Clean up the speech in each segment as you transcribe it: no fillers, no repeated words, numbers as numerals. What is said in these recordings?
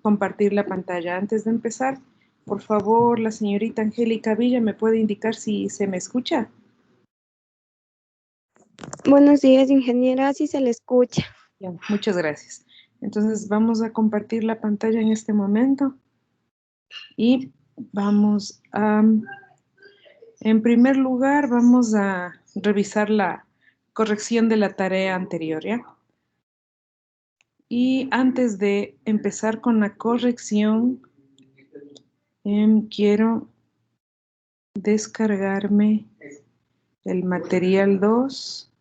compartir la pantalla. Antes de empezar, por favor, la señorita Angélica Villa, ¿me puede indicar si se me escucha? Buenos días, ingeniera, sí se le escucha. Ya, muchas gracias. Entonces, vamos a compartir la pantalla en este momento y vamos a, en primer lugar, vamos a revisar la corrección de la tarea anterior, ¿ya? Y antes de empezar con la corrección, quiero descargarme el material 2.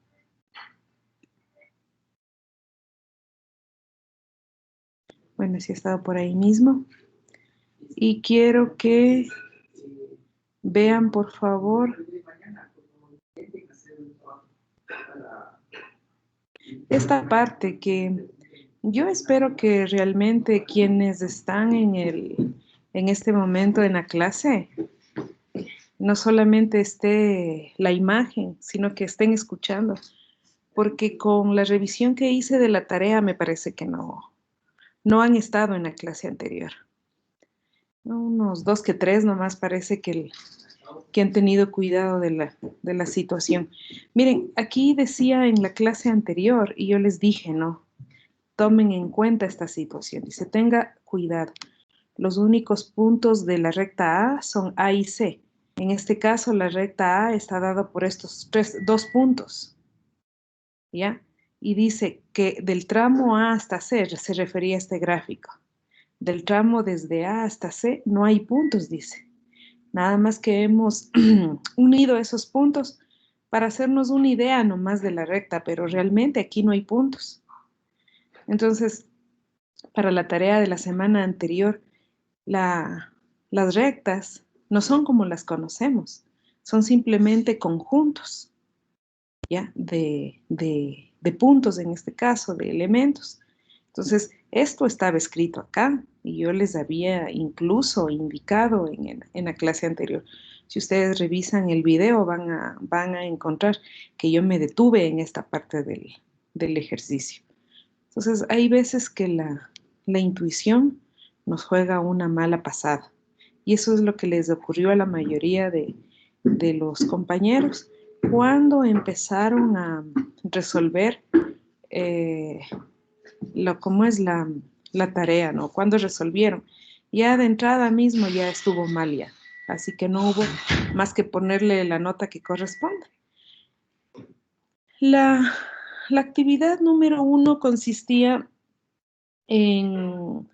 Bueno, sí ha estado por ahí mismo. Y quiero que vean, por favor, esta parte que yo espero que realmente quienes están en este momento en la clase, no solamente esté la imagen, sino que estén escuchando, porque con la revisión que hice de la tarea me parece que no han estado en la clase anterior. Unos 2 que 3 nomás parece que han tenido cuidado de la situación. Miren, aquí decía en la clase anterior, y yo les dije, ¿no? Tomen en cuenta esta situación. Dice, tenga cuidado. Los únicos puntos de la recta A son A y C. En este caso, la recta A está dada por estos dos puntos, ¿ya? Y dice que del tramo A hasta C se refería a este gráfico. Del tramo desde A hasta C no hay puntos, dice. Nada más que hemos unido esos puntos para hacernos una idea nomás de la recta, pero realmente aquí no hay puntos. Entonces, para la tarea de la semana anterior, las rectas no son como las conocemos, son simplemente conjuntos, ¿ya? De puntos en este caso, de elementos. Entonces, esto estaba escrito acá y yo les había incluso indicado en la clase anterior. Si ustedes revisan el video van a encontrar que yo me detuve en esta parte del ejercicio. Entonces, hay veces que la intuición nos juega una mala pasada. Y eso es lo que les ocurrió a la mayoría de los compañeros cuando empezaron a resolver cómo es la tarea, ¿no? Cuando resolvieron. Ya de entrada mismo ya estuvo mal ya. Así que no hubo más que ponerle la nota que corresponde. La actividad número 1 consistía en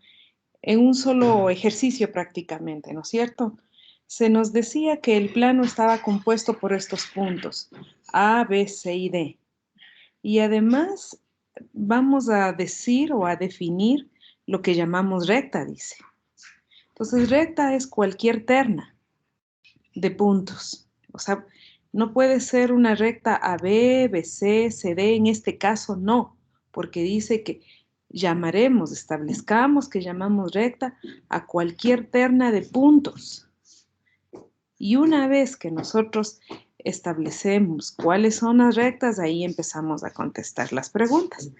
un solo ejercicio prácticamente, ¿no es cierto? Se nos decía que el plano estaba compuesto por estos puntos, A, B, C y D. Y además vamos a decir o a definir lo que llamamos recta, dice. Entonces, recta es cualquier terna de puntos. O sea, no puede ser una recta AB, BC, CD, en este caso no, porque dice que establezcamos que llamamos recta a cualquier terna de puntos. Y una vez que nosotros establecemos cuáles son las rectas, ahí empezamos a contestar las preguntas.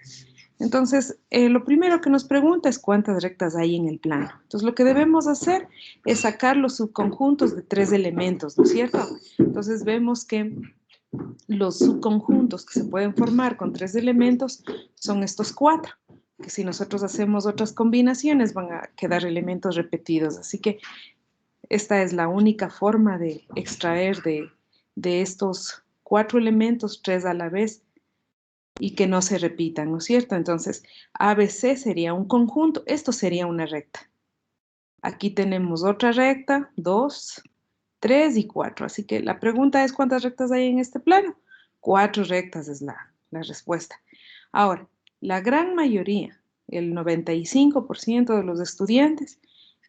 Entonces, lo primero que nos pregunta es cuántas rectas hay en el plano. Entonces, lo que debemos hacer es sacar los subconjuntos de 3 elementos, ¿no es cierto? Entonces, vemos que los subconjuntos que se pueden formar con 3 elementos son estos 4, que si nosotros hacemos otras combinaciones van a quedar elementos repetidos. Así que esta es la única forma de extraer de estos 4 elementos 3 a la vez y que no se repitan, ¿no es cierto? Entonces, ABC sería un conjunto, esto sería una recta. Aquí tenemos otra recta, 2, 3 y 4. Así que la pregunta es, ¿cuántas rectas hay en este plano? 4 rectas es la respuesta. Ahora, la gran mayoría, el 95% de los estudiantes,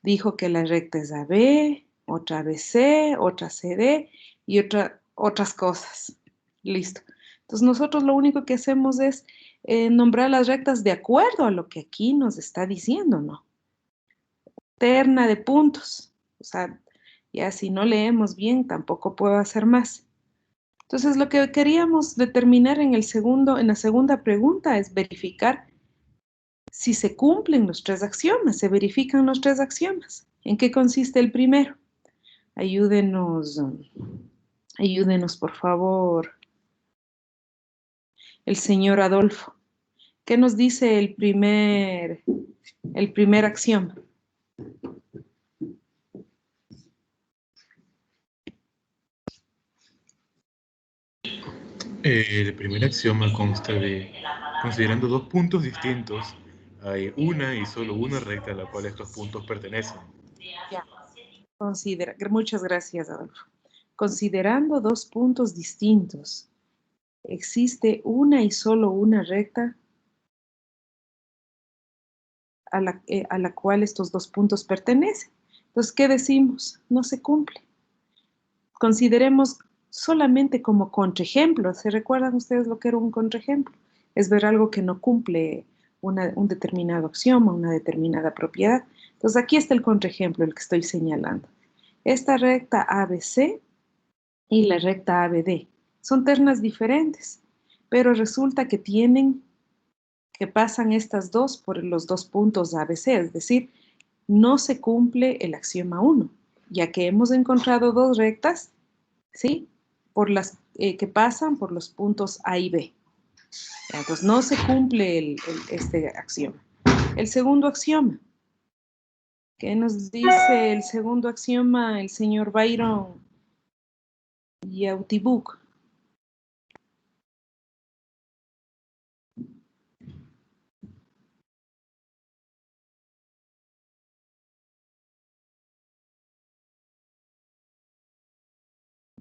dijo que la recta es AB, otra ABC, otra CD y otras cosas. Listo. Entonces nosotros lo único que hacemos es nombrar las rectas de acuerdo a lo que aquí nos está diciendo, ¿no? Terna de puntos. O sea, ya si no leemos bien, tampoco puedo hacer más. Entonces lo que queríamos determinar en la segunda pregunta es verificar si se cumplen los tres axiomas, se verifican los tres axiomas. ¿En qué consiste el primero? Ayúdenos, por favor, el señor Adolfo. ¿Qué nos dice el primer axioma? El primer axioma consta de, considerando dos puntos distintos, hay una y solo una recta a la cual estos puntos pertenecen. Ya. Muchas gracias, Adolfo. Considerando dos puntos distintos, existe una y solo una recta a la cual estos dos puntos pertenecen. Entonces, ¿qué decimos? No se cumple. Consideremos solamente como contraejemplo. ¿Se recuerdan ustedes lo que era un contraejemplo? Es ver algo que no cumple un determinado axioma, una determinada propiedad. Entonces, aquí está el contraejemplo, el que estoy señalando. Esta recta ABC y la recta ABD son ternas diferentes, pero resulta que pasan estas dos por los dos puntos ABC, es decir, no se cumple el axioma 1, ya que hemos encontrado dos rectas, ¿sí? Que pasan por los puntos A y B. Entonces, no se cumple este axioma. El segundo axioma. ¿Qué nos dice el segundo axioma el señor Byron Yautibuk?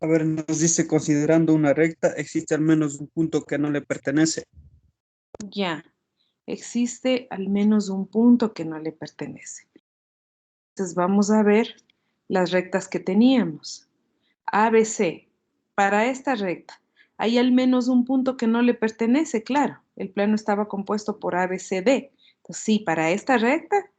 A ver, nos dice, considerando una recta, existe al menos un punto que no le pertenece. Ya, existe al menos un punto que no le pertenece. Entonces vamos a ver las rectas que teníamos. ABC. Para esta recta, hay al menos un punto que no le pertenece, claro. El plano estaba compuesto por ABCD. Entonces, sí, para esta recta,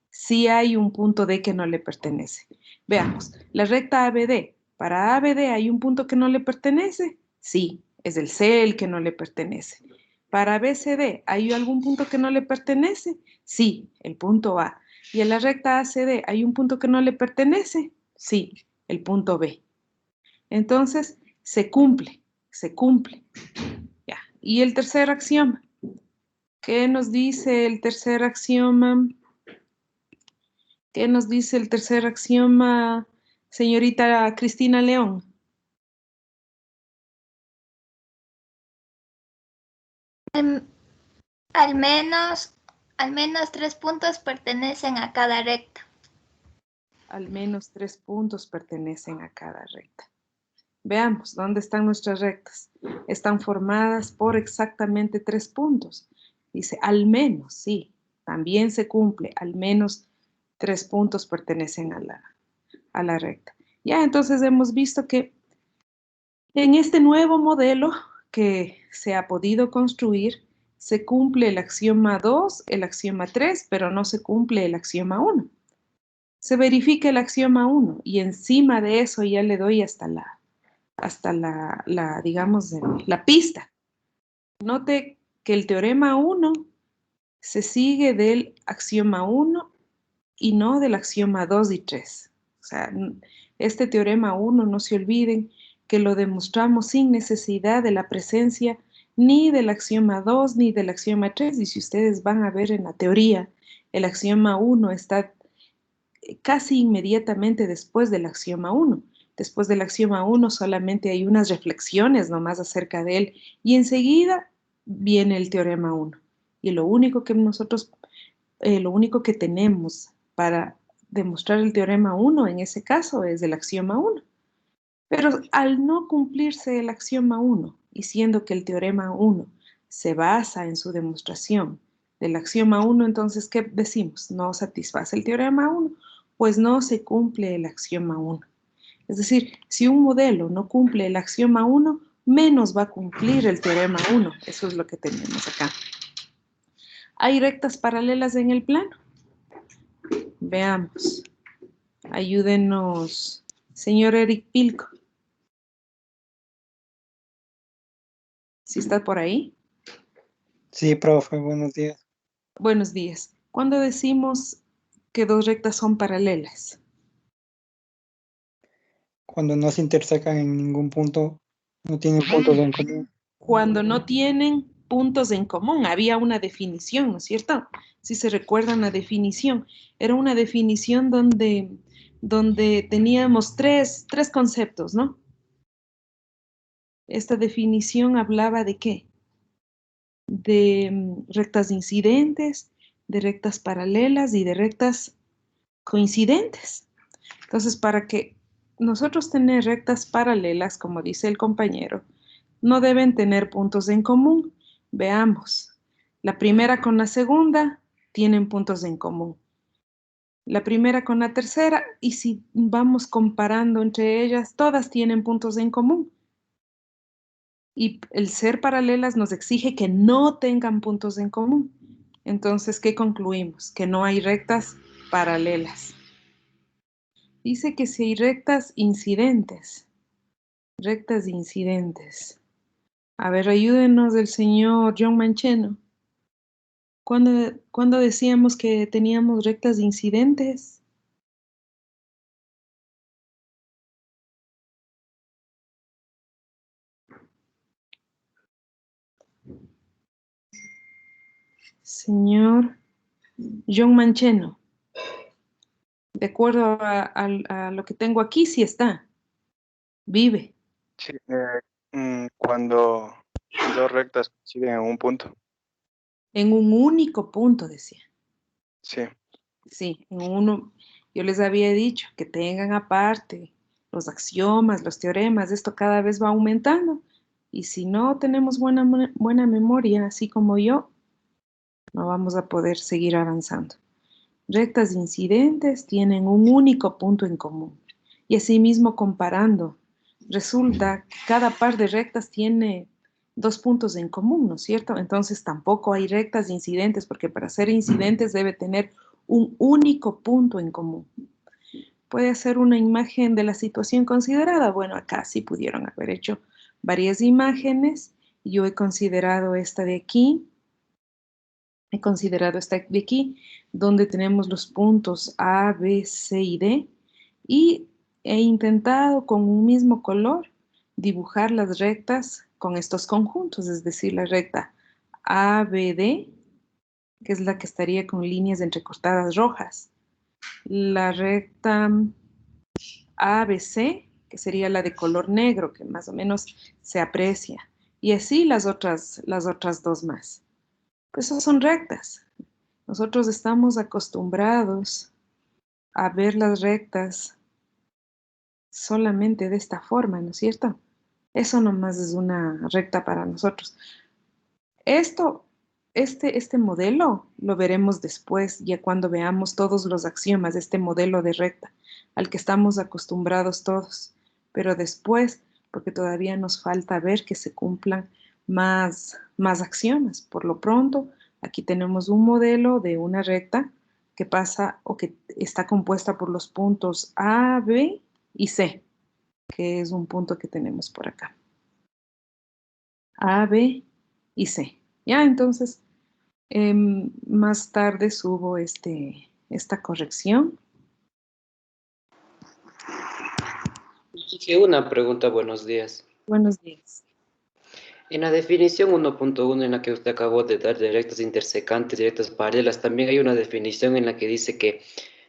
sí hay un punto D que no le pertenece. Veamos, la recta ABD. Para ABD hay un punto que no le pertenece. Sí, es el C el que no le pertenece. Para BCD, ¿hay algún punto que no le pertenece? Sí, el punto A. ¿Y en la recta ACD hay un punto que no le pertenece? Sí, el punto B. Entonces, se cumple. Ya. Y el tercer axioma. ¿Qué nos dice el tercer axioma? ¿Qué nos dice el tercer axioma, señorita Cristina León? Al menos 3 puntos pertenecen a cada recta. Al menos 3 puntos pertenecen a cada recta. Veamos, ¿dónde están nuestras rectas? Están formadas por exactamente 3 puntos. Dice, al menos, sí, también se cumple, al menos 3 puntos pertenecen a la recta. Ya, entonces hemos visto que en este nuevo modelo que se ha podido construir, se cumple el axioma 2, el axioma 3, pero no se cumple el axioma 1. Se verifica el axioma 1 y encima de eso ya le doy hasta digamos, la pista. Note que el teorema 1 se sigue del axioma 1 y no del axioma 2 y 3. O sea, este teorema 1, no se olviden que lo demostramos sin necesidad de la presencia ni del axioma 2 ni del axioma 3. Y si ustedes van a ver en la teoría, el axioma 1 está casi inmediatamente después del axioma 1. Después del axioma 1 solamente hay unas reflexiones nomás acerca de él y enseguida viene el teorema 1. Y lo único que tenemos para demostrar el teorema 1 en ese caso es el axioma 1. Pero al no cumplirse el axioma 1 y siendo que el teorema 1 se basa en su demostración del axioma 1, entonces, ¿qué decimos? No satisface el teorema 1, pues no se cumple el axioma 1. Es decir, si un modelo no cumple el axioma 1, menos va a cumplir el teorema 1. Eso es lo que tenemos acá. ¿Hay rectas paralelas en el plano? Veamos. Ayúdenos, señor Eric Pilco. ¿Sí está por ahí? Sí, profe, buenos días. Buenos días. ¿Cuándo decimos que dos rectas son paralelas? Cuando no se intersecan en ningún punto, no tienen puntos en común. Cuando no tienen puntos en común. Había una definición, ¿no es cierto? Si se recuerdan la definición, era una definición donde teníamos tres conceptos, ¿no? Esta definición hablaba de qué? De rectas incidentes, de rectas paralelas y de rectas coincidentes. Entonces, para que nosotros tener rectas paralelas, como dice el compañero, no deben tener puntos en común. Veamos, la primera con la segunda tienen puntos en común. La primera con la tercera, y si vamos comparando entre ellas, todas tienen puntos en común. Y el ser paralelas nos exige que no tengan puntos en común. Entonces, ¿qué concluimos? Que no hay rectas paralelas. Dice que si hay rectas incidentes. Rectas incidentes. A ver, ayúdenos el señor John Mancheno. ¿Cuándo decíamos que teníamos rectas incidentes? Señor John Mancheno. De acuerdo a lo que tengo aquí, sí está. Vive. Sí, cuando dos rectas coinciden en un punto. En un único punto, decía. Sí, Sí, en uno. Yo les había dicho que tengan aparte los axiomas, los teoremas, esto cada vez va aumentando. Y si no tenemos buena memoria, así como yo, no vamos a poder seguir avanzando. Rectas incidentes tienen un único punto en común. Y asimismo comparando, resulta que cada par de rectas tiene dos puntos en común, ¿no es cierto? Entonces tampoco hay rectas incidentes, porque para ser incidentes debe tener un único punto en común. Puede ser una imagen de la situación considerada. Bueno, acá sí pudieron haber hecho varias imágenes. Yo he considerado esta de aquí. He considerado esta de aquí, donde tenemos los puntos A, B, C y D. Y he intentado con un mismo color dibujar las rectas con estos conjuntos, es decir, la recta ABD, que es la que estaría con líneas entrecortadas rojas. La recta ABC, que sería la de color negro, que más o menos se aprecia. Y así las otras dos más. Pues esas son rectas. Nosotros estamos acostumbrados a ver las rectas solamente de esta forma, ¿no es cierto? Eso nomás es una recta para nosotros. Este modelo lo veremos después, ya cuando veamos todos los axiomas de este modelo de recta al que estamos acostumbrados todos. Pero después, porque todavía nos falta ver que se cumplan más axiomas. Por lo pronto, aquí tenemos un modelo de una recta que pasa o que está compuesta por los puntos A, B y C, que es un punto que tenemos por acá. A, B y C. Ya, entonces, más tarde subo esta corrección. Y una pregunta, buenos días. Buenos días. En la definición 1.1 en la que usted acabó de dar de rectas intersecantes y rectas paralelas, también hay una definición en la que dice que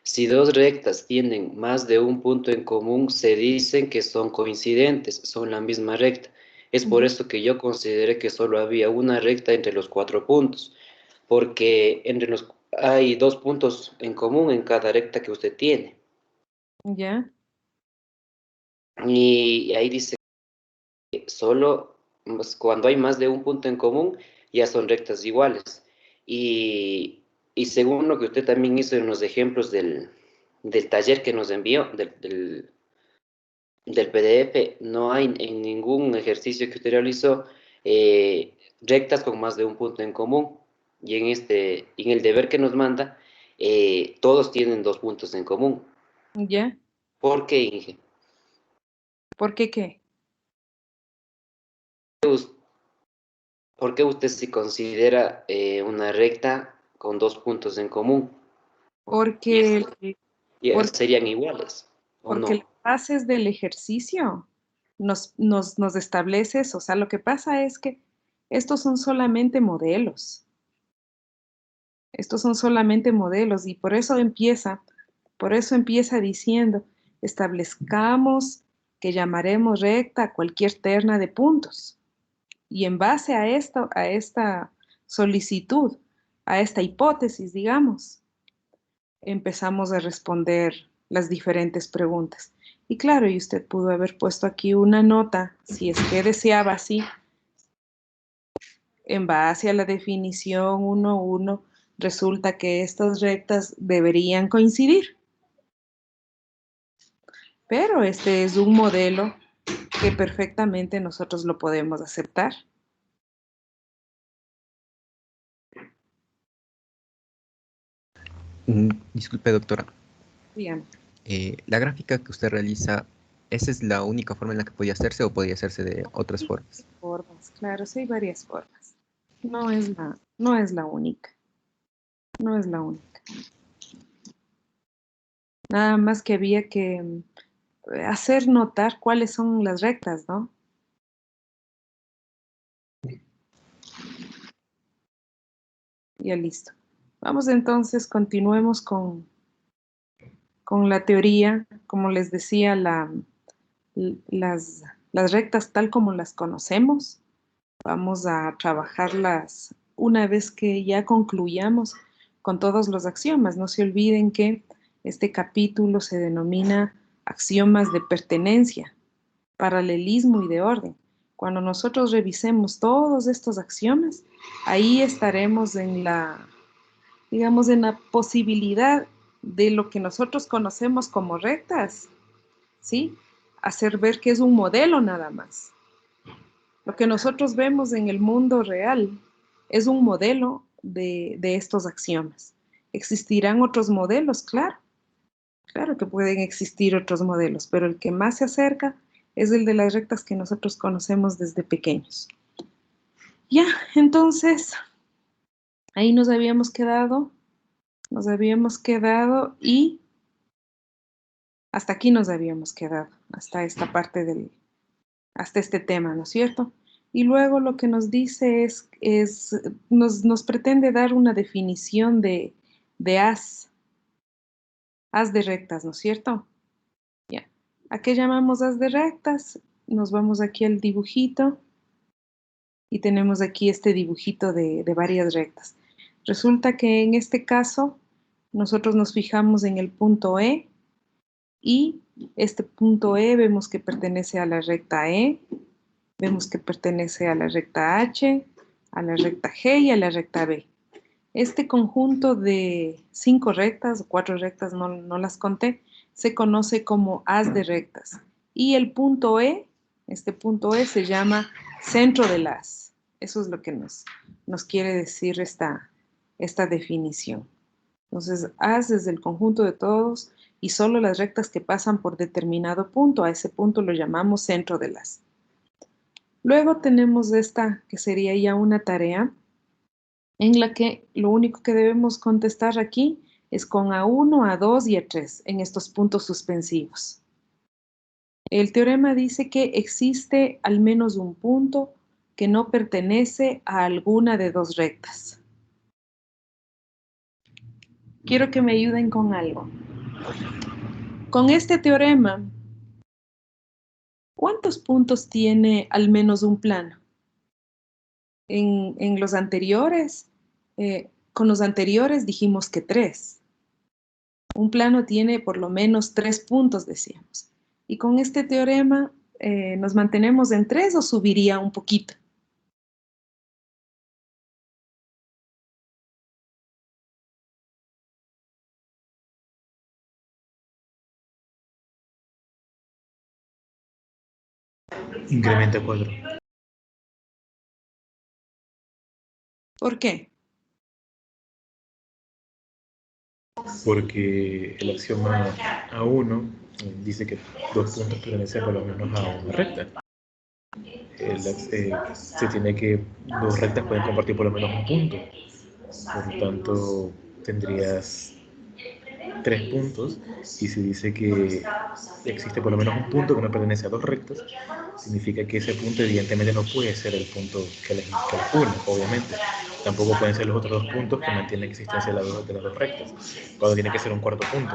si dos rectas tienen más de un punto en común, se dicen que son coincidentes, son la misma recta. Es por eso que yo consideré que solo había una recta entre los 4 puntos, porque hay 2 puntos en común en cada recta que usted tiene. ¿Ya? Y ahí dice que solo cuando hay más de un punto en común, ya son rectas iguales. Y según lo que usted también hizo en los ejemplos del taller que nos envió, del PDF, no hay en ningún ejercicio que usted realizó rectas con más de un punto en común. Y en el deber que nos manda, todos tienen 2 puntos en común. ¿Ya? ¿Por qué, Inge? ¿Por qué qué? ¿Por qué usted se considera una recta con 2 puntos en común. Porque, Y porque, serían iguales, ¿o porque no? las bases del ejercicio nos establece eso. O sea, lo que pasa es que estos son solamente modelos. Estos son solamente modelos y por eso empieza diciendo, establezcamos que llamaremos recta a cualquier terna de puntos. Y en base a esta solicitud, a esta hipótesis, digamos, empezamos a responder las diferentes preguntas. Y claro, y usted pudo haber puesto aquí una nota, si es que deseaba así, en base a la definición 1.1, resulta que estas rectas deberían coincidir. Pero este es un modelo que perfectamente nosotros lo podemos aceptar. Disculpe, doctora. Dígame. La gráfica que usted realiza, ¿esa es la única forma en la que podía hacerse o podía hacerse de otras formas? Formas, claro, sí hay varias formas. No es la única. No es la única. Nada más que había que hacer notar cuáles son las rectas, ¿no? Ya listo. Vamos entonces, continuemos con la teoría. Como les decía, las rectas tal como las conocemos. Vamos a trabajarlas una vez que ya concluyamos con todos los axiomas. No se olviden que este capítulo se denomina axiomas de pertenencia, paralelismo y de orden. Cuando nosotros revisemos todos estos axiomas, ahí estaremos en digamos, en la posibilidad de lo que nosotros conocemos como rectas, ¿sí? Hacer ver que es un modelo nada más. Lo que nosotros vemos en el mundo real es un modelo de estos axiomas. ¿Existirán otros modelos? Claro, claro que pueden existir otros modelos, pero el que más se acerca es el de las rectas que nosotros conocemos desde pequeños. Ya, entonces, ahí nos habíamos quedado y hasta aquí nos habíamos quedado, hasta esta parte hasta este tema, ¿no es cierto? Y luego lo que nos dice nos pretende dar una definición de haz de rectas, ¿no es cierto? Ya. ¿A qué llamamos haz de rectas? Nos vamos aquí al dibujito y tenemos aquí este dibujito de varias rectas. Resulta que en este caso nosotros nos fijamos en el punto E y este punto E vemos que pertenece a la recta E, vemos que pertenece a la recta H, a la recta G y a la recta B. Este conjunto de 5 rectas o 4 rectas, no las conté, se conoce como haz de rectas. Y el punto E, este punto E se llama centro del haz. Eso es lo que nos quiere decir esta definición. Entonces, haz es el conjunto de todos y solo las rectas que pasan por determinado punto. A ese punto lo llamamos centro del haz. Luego tenemos esta que sería ya una tarea en la que lo único que debemos contestar aquí es con A1, A2 y A3 en estos puntos suspensivos. El teorema dice que existe al menos un punto que no pertenece a alguna de dos rectas. Quiero que me ayuden con algo. Con este teorema, ¿cuántos puntos tiene al menos un plano? En los anteriores, con los anteriores dijimos que 3. Un plano tiene por lo menos 3 puntos, decíamos. Y con este teorema, ¿nos mantenemos en 3 o subiría un poquito? Incrementa 4. ¿Por qué? Porque el axioma A1 dice que 2 puntos pertenecen por lo menos a una recta. Se tiene que 2 rectas pueden compartir por lo menos un punto. Por lo tanto, tendrías 3 puntos, y si dice que existe por lo menos un punto que no pertenece a dos rectas, significa que ese punto evidentemente no puede ser el punto que las une, obviamente. Tampoco pueden ser los otros dos puntos que mantienen la existencia de las dos rectas, cuando tiene que ser un cuarto punto.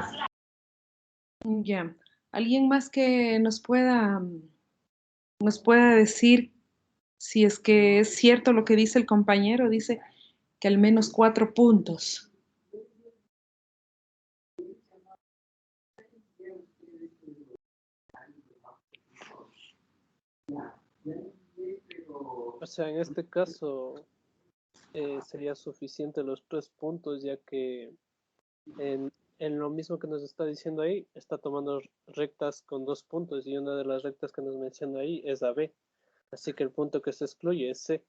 Ya. ¿Alguien más que nos pueda decir si es que es cierto lo que dice el compañero? Dice que al menos 4 puntos. O sea, en este caso sería suficiente los 3 puntos, ya que en lo mismo que nos está diciendo ahí, está tomando rectas con 2 puntos, y una de las rectas que nos menciona ahí es AB. Así que el punto que se excluye es C.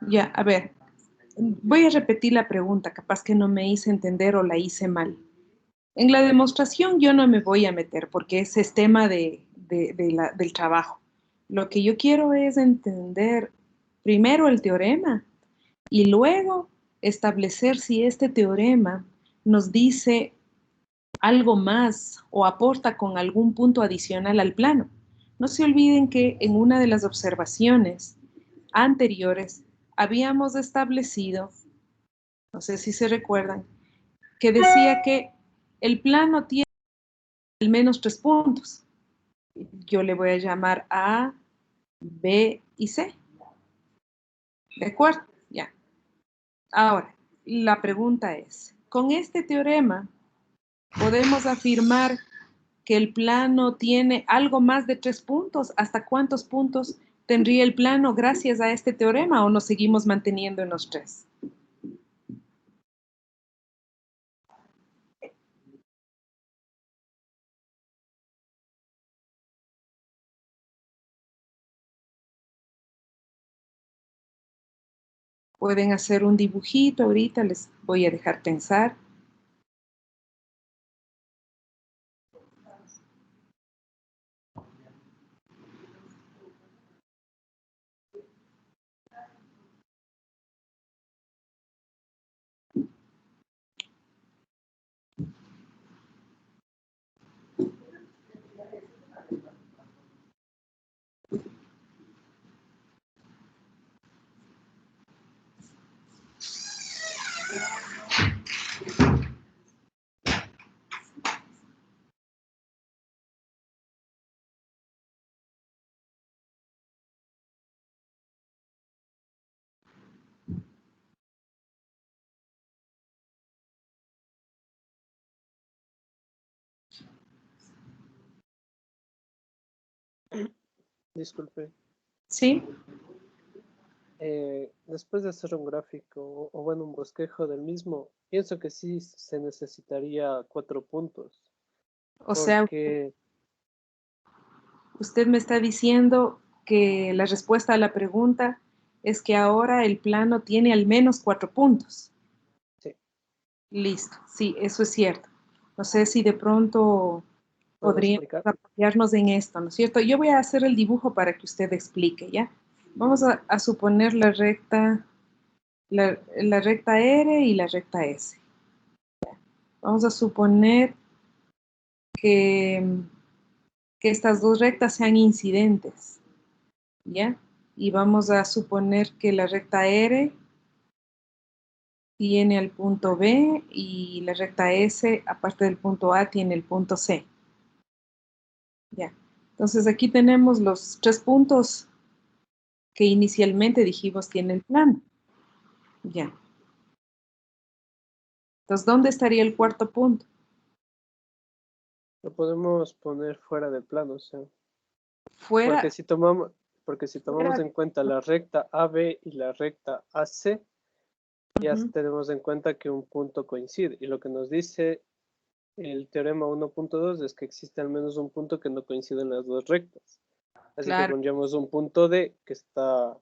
Ya, a ver, voy a repetir la pregunta, capaz que no me hice entender o la hice mal. En la demostración yo no me voy a meter porque ese es tema del trabajo. Lo que yo quiero es entender primero el teorema y luego establecer si este teorema nos dice algo más o aporta con algún punto adicional al plano. No se olviden que en una de las observaciones anteriores habíamos establecido, no sé si se recuerdan, que decía que el plano tiene al menos 3 puntos. Yo le voy a llamar A, B y C. ¿De acuerdo? Ya. Ahora, la pregunta es, ¿con este teorema podemos afirmar que el plano tiene algo más de 3 puntos? ¿Hasta cuántos puntos tendría el plano gracias a este teorema o nos seguimos manteniendo en los 3? Pueden hacer un dibujito ahorita, les voy a dejar pensar. Disculpe. ¿Sí? Después de hacer un gráfico o bueno, un bosquejo del mismo, pienso que sí se necesitaría 4 puntos. O sea, Porque usted me está diciendo que la respuesta a la pregunta es que ahora el plano tiene al menos 4 puntos. sí, Listo, sí, eso es cierto. No sé si de pronto ¿puedo podríamos explicar? apoyarnos en esto, ¿no es cierto? Yo voy a hacer el dibujo para que usted explique, ¿ya? Vamos a suponer la recta R y la recta S. Vamos a suponer que, que estas dos rectas sean incidentes, ¿ya? Y vamos a suponer que la recta R tiene el punto B y la recta S, aparte del punto A, tiene el punto C. Ya. Entonces aquí tenemos los 3 puntos que inicialmente dijimos tiene el plano. Ya. Entonces, ¿dónde estaría el cuarto punto? Lo podemos poner fuera de plano, o sea, Fuera. porque si tomamos en cuenta la recta AB y la recta AC, ya tenemos en cuenta que un punto coincide. Y lo que nos dice el teorema 1.2 es que existe al menos un punto que no coincide en las dos rectas. Así que pondríamos un punto D que está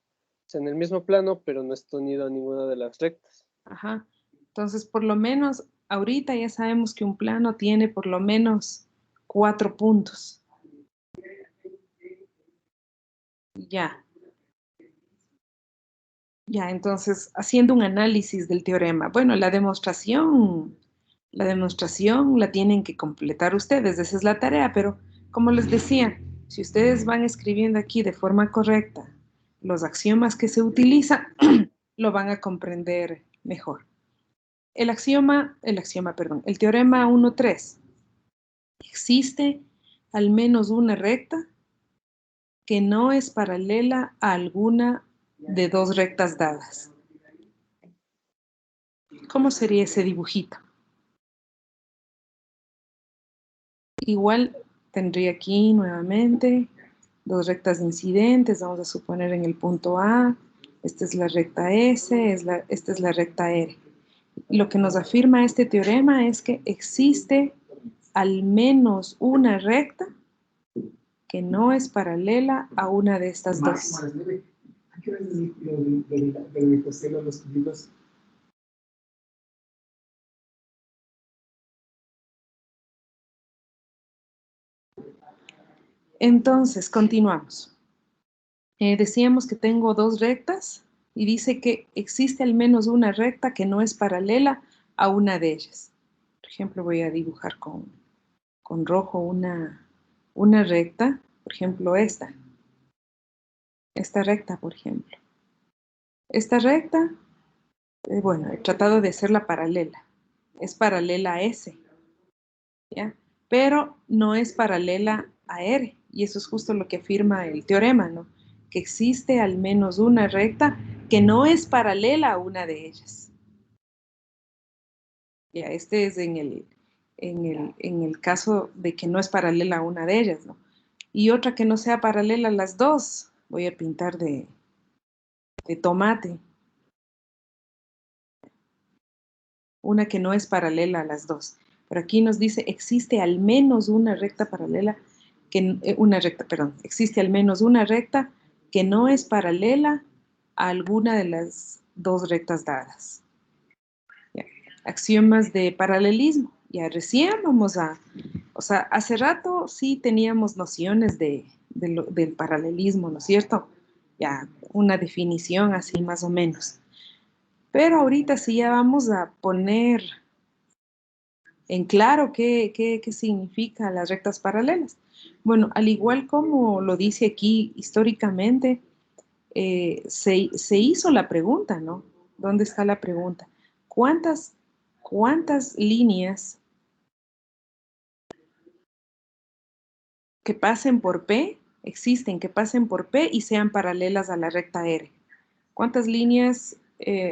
en el mismo plano, pero no está unido a ninguna de las rectas. Ajá. Entonces, por lo menos, ahorita ya sabemos que un plano tiene por lo menos 4 puntos. Ya. Ya, entonces, haciendo un análisis del teorema. Bueno, la demostración la tienen que completar ustedes, esa es la tarea, pero como les decía, si ustedes van escribiendo aquí de forma correcta los axiomas que se utilizan, lo van a comprender mejor. El teorema 1.3. Existe al menos una recta que no es paralela a alguna de dos rectas dadas. ¿Cómo sería ese dibujito? Igual tendría aquí nuevamente dos rectas incidentes, vamos a suponer en el punto A, esta es la recta S, esta es la recta R. Lo que nos afirma este teorema es que existe al menos una recta que no es paralela a una de estas dos. Entonces, continuamos. Decíamos que tengo dos rectas y dice que existe al menos una recta que no es paralela a una de ellas. Por ejemplo, voy a dibujar con rojo una recta, por ejemplo, esta recta, por ejemplo. Esta recta, bueno, he tratado de hacerla paralela. Es paralela a S, ¿ya? Pero no es paralela a R. Y eso es justo lo que afirma el teorema, ¿no? Que existe al menos una recta que no es paralela a una de ellas. Ya, este es en el caso de que no es paralela a una de ellas, ¿no? Y otra que no sea paralela a las dos, voy a pintar de tomate. Una que no es paralela a las dos. Pero aquí nos dice, existe al menos una recta paralela, existe al menos una recta que no es paralela a alguna de las dos rectas dadas. Ya. Axiomas de paralelismo. Ya recién o sea, hace rato sí teníamos nociones del paralelismo, ¿no es cierto? Ya, una definición así más o menos. Pero ahorita sí ya vamos a poner en claro qué significa las rectas paralelas. Bueno, al igual como lo dice aquí históricamente, se hizo la pregunta, ¿no? ¿Dónde está la pregunta? ¿Cuántas líneas que pasen por P existen, que pasen por P y sean paralelas a la recta R? ¿Cuántas líneas?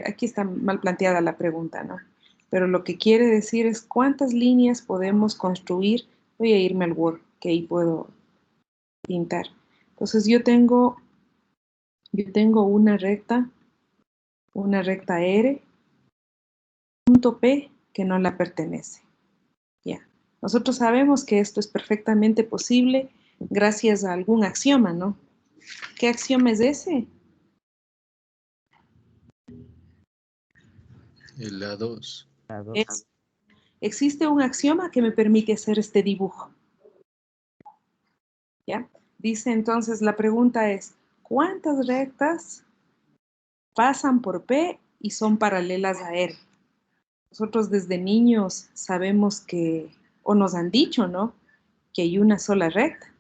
Aquí está mal planteada la pregunta, ¿no? Pero lo que quiere decir es cuántas líneas podemos construir. Voy a irme al Word, que ahí puedo pintar. Entonces yo tengo una recta R, punto P que no la pertenece. Ya. Nosotros sabemos que esto es perfectamente posible gracias a algún axioma, ¿no? ¿Qué axioma es ese? El A2. Existe un axioma que me permite hacer este dibujo. ¿Ya? Dice entonces, la pregunta es, ¿cuántas rectas pasan por P y son paralelas a R? Nosotros desde niños sabemos que, o nos han dicho, ¿no? Que hay una sola recta.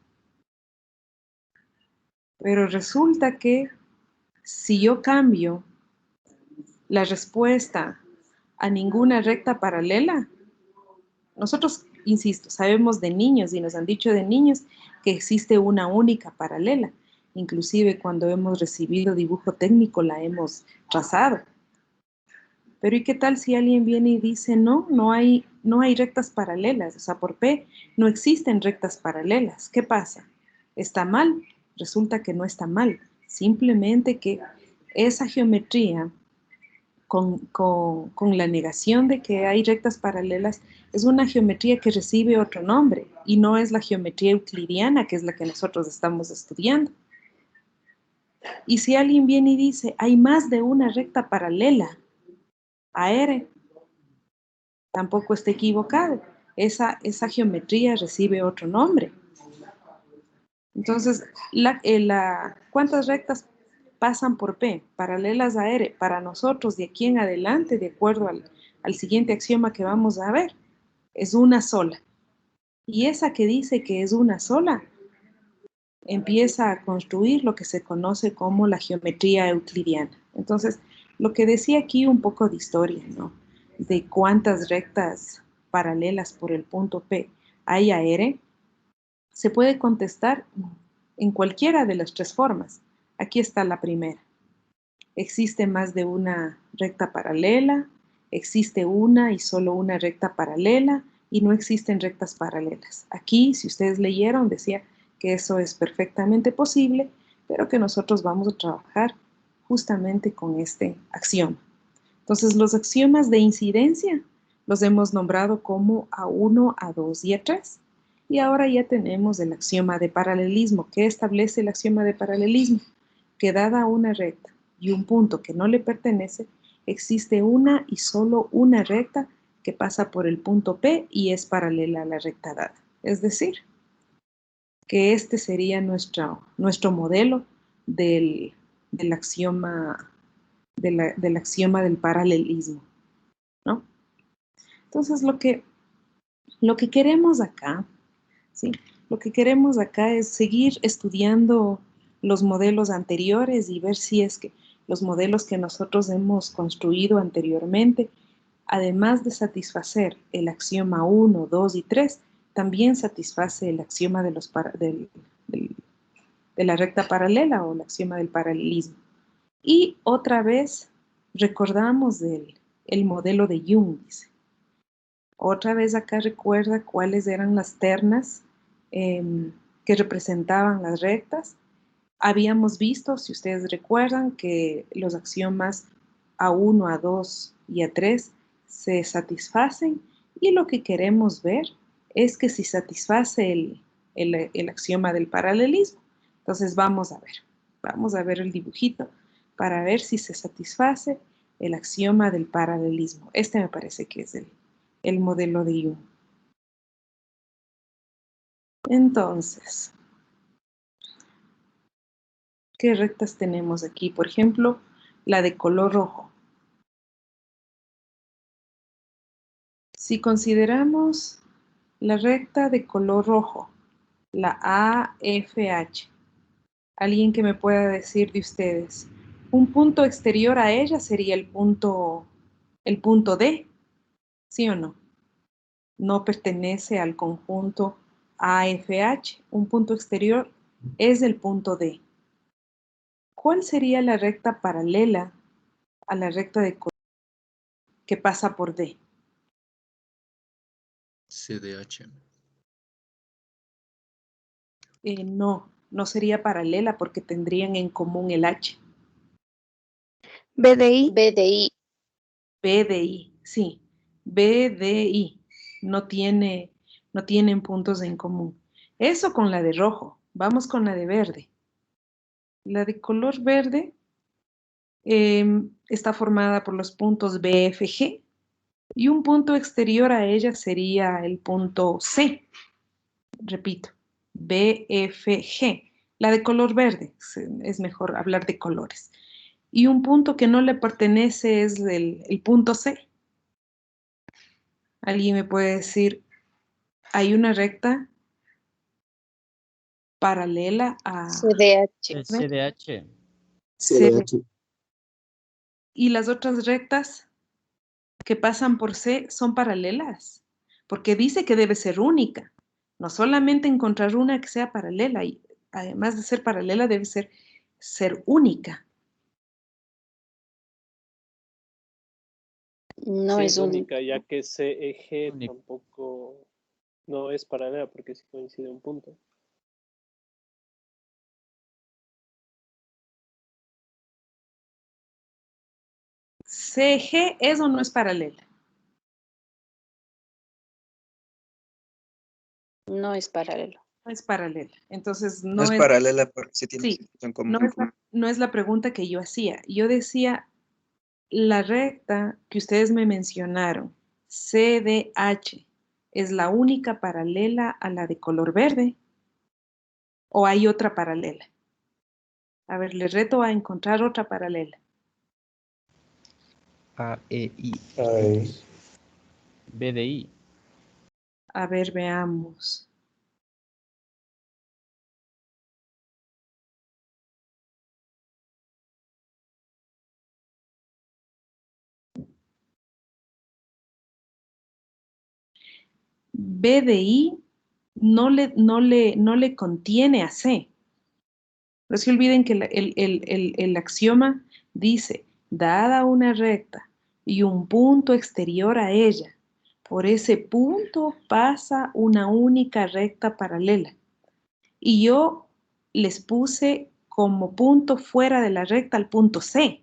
Pero resulta que si yo cambio la respuesta a ninguna recta paralela, nosotros, insisto, sabemos de niños y nos han dicho de niños que existe una única paralela. Inclusive cuando hemos recibido dibujo técnico la hemos trazado. Pero ¿y qué tal si alguien viene y dice, no hay rectas paralelas? O sea, por P no existen rectas paralelas. ¿Qué pasa? ¿Está mal? Resulta que no está mal. Simplemente que esa geometría con la negación de que hay rectas paralelas, es una geometría que recibe otro nombre y no es la geometría euclidiana, que es la que nosotros estamos estudiando. Y si alguien viene y dice, hay más de una recta paralela a R, tampoco está equivocado. Esa geometría recibe otro nombre. Entonces, ¿cuántas rectas pasan por P, paralelas a R, para nosotros de aquí en adelante, de acuerdo al siguiente axioma que vamos a ver, es una sola. Y esa que dice que es una sola, empieza a construir lo que se conoce como la geometría euclidiana. Entonces, lo que decía aquí un poco de historia, ¿no? De cuántas rectas paralelas por el punto P hay a R, se puede contestar en cualquiera de las tres formas. Aquí está la primera. Existe más de una recta paralela, existe una y solo una recta paralela, y no existen rectas paralelas. Aquí, si ustedes leyeron, decía que eso es perfectamente posible, pero que nosotros vamos a trabajar justamente con este axioma. Entonces, los axiomas de incidencia los hemos nombrado como A1, A2 y A3. Y ahora ya tenemos el axioma de paralelismo. ¿Qué establece el axioma de paralelismo? Que dada una recta y un punto que no le pertenece, existe una y solo una recta que pasa por el punto P y es paralela a la recta dada. Es decir, que este sería nuestro modelo del axioma del paralelismo, ¿no? Entonces, lo que queremos acá, ¿sí? Lo que queremos acá es seguir estudiando los modelos anteriores y ver si es que los modelos que nosotros hemos construido anteriormente, además de satisfacer el axioma 1, 2 y 3, también satisface el axioma de la recta paralela o el axioma del paralelismo. Y otra vez recordamos el modelo de Young, dice. Otra vez acá recuerda cuáles eran las ternas que representaban las rectas. Habíamos visto, si ustedes recuerdan, que los axiomas A1, A2 y A3 se satisfacen, y lo que queremos ver es que si satisface el axioma del paralelismo. Entonces vamos a ver el dibujito para ver si se satisface el axioma del paralelismo. Este me parece que es el modelo de Young. Entonces, ¿qué rectas tenemos aquí? Por ejemplo, la de color rojo. Si consideramos la recta de color rojo, la AFH, alguien que me pueda decir de ustedes, un punto exterior a ella sería el punto D, ¿sí o no? No pertenece al conjunto AFH, un punto exterior es el punto D. ¿Cuál sería la recta paralela a la recta de color que pasa por D? CDH. No sería paralela porque tendrían en común el H. BDI. BDI, sí. BDI. No tienen puntos en común. Eso con la de rojo. Vamos con la de verde. La de color verde está formada por los puntos BFG y un punto exterior a ella sería el punto C. Repito, BFG. La de color verde, es mejor hablar de colores. Y un punto que no le pertenece es el punto C. ¿Alguien me puede decir, hay una recta paralela a CDH. C? Y las otras rectas que pasan por C son paralelas, porque dice que debe ser única. No solamente encontrar una que sea paralela, y además de ser paralela debe ser única. No sí, es única, ya que CEG tampoco no es paralela porque sí coincide un punto. CG es o no es paralela. No es paralelo. No es paralela. Entonces no es paralela porque sí tiene en común. No es la pregunta que yo hacía. Yo decía, la recta que ustedes me mencionaron, CDH, ¿es la única paralela a la de color verde? ¿O hay otra paralela? A ver, les reto a encontrar otra paralela. A, E, I. B de I. A ver, veamos. B de I no le contiene a C. No se olviden que el axioma dice, dada una recta y un punto exterior a ella, por ese punto pasa una única recta paralela. Y yo les puse como punto fuera de la recta al punto C.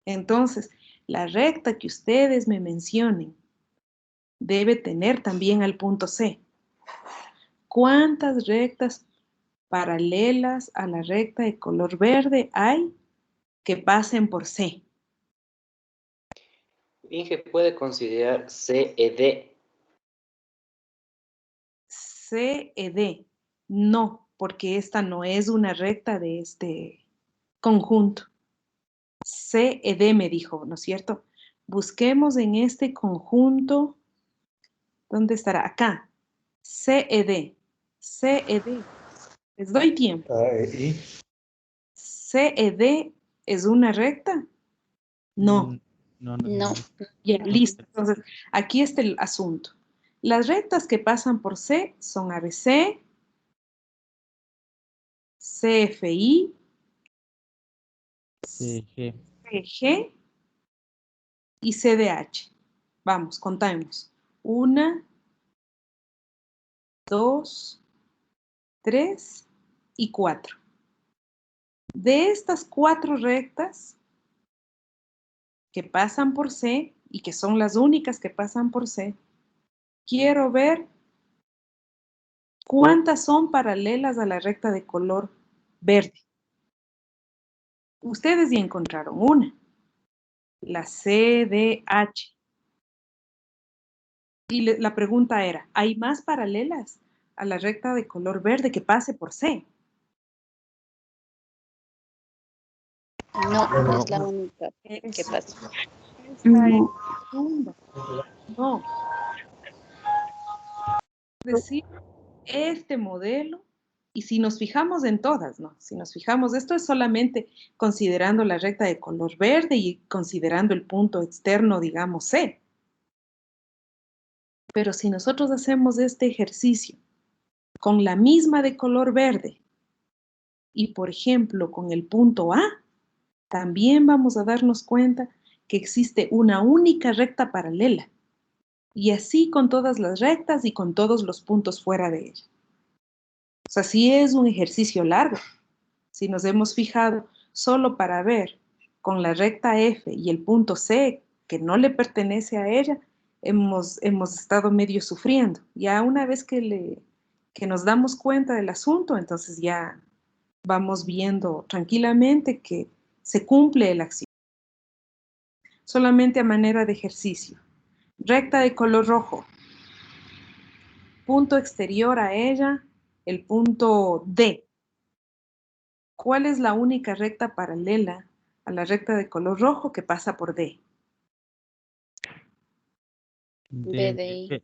Entonces, la recta que ustedes me mencionen debe tener también al punto C. ¿Cuántas rectas paralelas a la recta de color verde hay que pasen por C? Inge puede considerar CED. CED. No, porque esta no es una recta de este conjunto. CED me dijo, ¿no es cierto? Busquemos en este conjunto. ¿Dónde estará? Acá. CED. CED. Les doy tiempo. ¿CED es una recta? No. No. Ya, listo. Entonces, aquí está el asunto. Las rectas que pasan por C son ABC, CFI, CG. CG y CDH. Vamos, contamos. 1, 2, 3 y 4. De estas 4 rectas que pasan por C y que son las únicas que pasan por C, quiero ver cuántas son paralelas a la recta de color verde. Ustedes ya encontraron una, la CDH. Y la pregunta era, ¿hay más paralelas a la recta de color verde que pase por C? No, es la única que pasa. No. Es decir, este modelo, y si nos fijamos en todas, ¿no? Si nos fijamos, esto es solamente considerando la recta de color verde y considerando el punto externo, digamos, C. Pero si nosotros hacemos este ejercicio con la misma de color verde y, por ejemplo, con el punto A, también vamos a darnos cuenta que existe una única recta paralela. Y así con todas las rectas y con todos los puntos fuera de ella. O sea, sí es un ejercicio largo. Si nos hemos fijado solo para ver con la recta F y el punto C que no le pertenece a ella, hemos estado medio sufriendo. Ya una vez que nos damos cuenta del asunto, entonces ya vamos viendo tranquilamente que se cumple el acción. Solamente a manera de ejercicio. Recta de color rojo. Punto exterior a ella, el punto D. ¿Cuál es la única recta paralela a la recta de color rojo que pasa por D? BDI.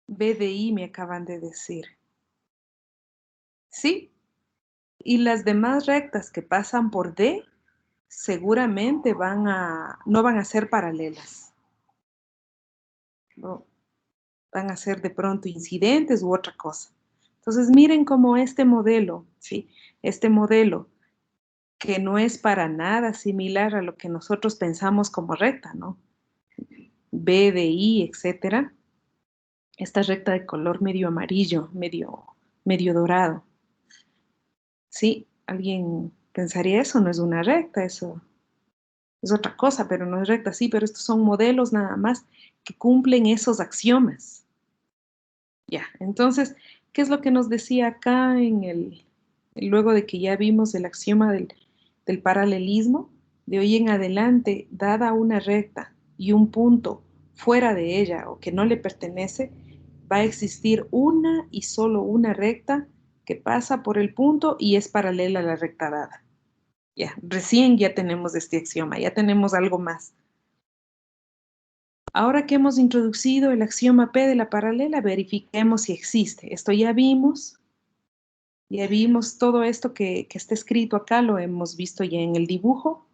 BDI me acaban de decir. ¿Sí? Y las demás rectas que pasan por D seguramente no van a ser paralelas. No, van a ser de pronto incidentes u otra cosa. Entonces miren cómo este modelo, ¿sí? Este modelo que no es para nada similar a lo que nosotros pensamos como recta, ¿no? B, D, I, etcétera. Esta recta de color medio amarillo, medio dorado. Sí, alguien pensaría eso no es una recta, eso es otra cosa, pero no es recta, sí, pero estos son modelos nada más que cumplen esos axiomas. Ya, entonces, ¿qué es lo que nos decía acá luego de que ya vimos el axioma del paralelismo? De hoy en adelante, dada una recta y un punto fuera de ella o que no le pertenece, va a existir una y solo una recta que pasa por el punto y es paralela a la recta dada. Ya, recién ya tenemos este axioma, ya tenemos algo más. Ahora que hemos introducido el axioma P de la paralela, verifiquemos si existe. Esto ya vimos todo esto que está escrito acá, lo hemos visto ya en el dibujo.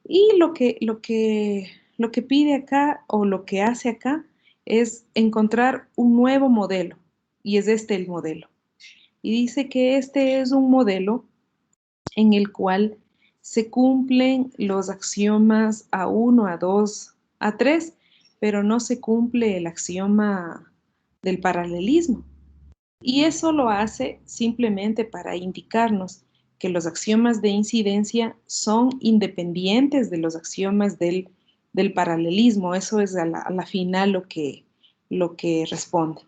Y lo que pide acá o lo que hace acá es encontrar un nuevo modelo. Y es este el modelo. Y dice que este es un modelo en el cual se cumplen los axiomas A1, A2, A3, pero no se cumple el axioma del paralelismo. Y eso lo hace simplemente para indicarnos que los axiomas de incidencia son independientes de los axiomas del paralelismo. Eso es a la final lo que responde.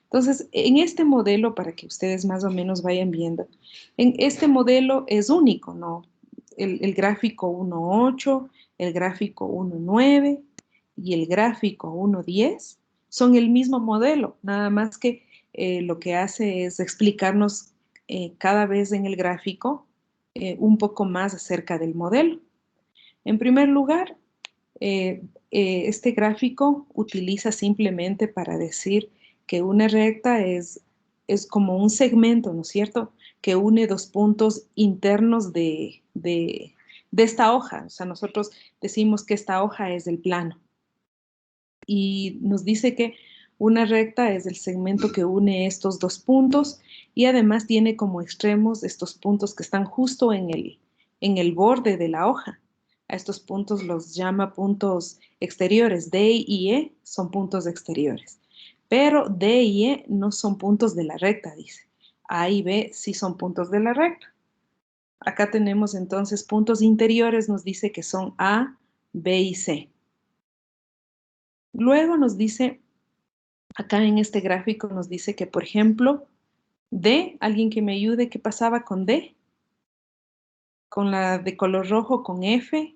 Entonces, en este modelo, para que ustedes más o menos vayan viendo, en este modelo es único, ¿no? El gráfico 1,8, el gráfico 1,9 y el gráfico 1,10 son el mismo modelo, nada más que lo que hace es explicarnos cada vez en el gráfico un poco más acerca del modelo. En primer lugar, este gráfico utiliza simplemente para decir que una recta es como un segmento, ¿no es cierto?, que une dos puntos internos de esta hoja. O sea, nosotros decimos que esta hoja es el plano. Y nos dice que una recta es el segmento que une estos dos puntos y además tiene como extremos estos puntos que están justo en el borde de la hoja. A estos puntos los llama puntos exteriores. D y E son puntos exteriores. Pero D y E no son puntos de la recta, dice. A y B sí son puntos de la recta. Acá tenemos entonces puntos interiores, nos dice que son A, B y C. Luego nos dice, acá en este gráfico nos dice que, por ejemplo, D, alguien que me ayude, ¿qué pasaba con D? Con la de color rojo, con F.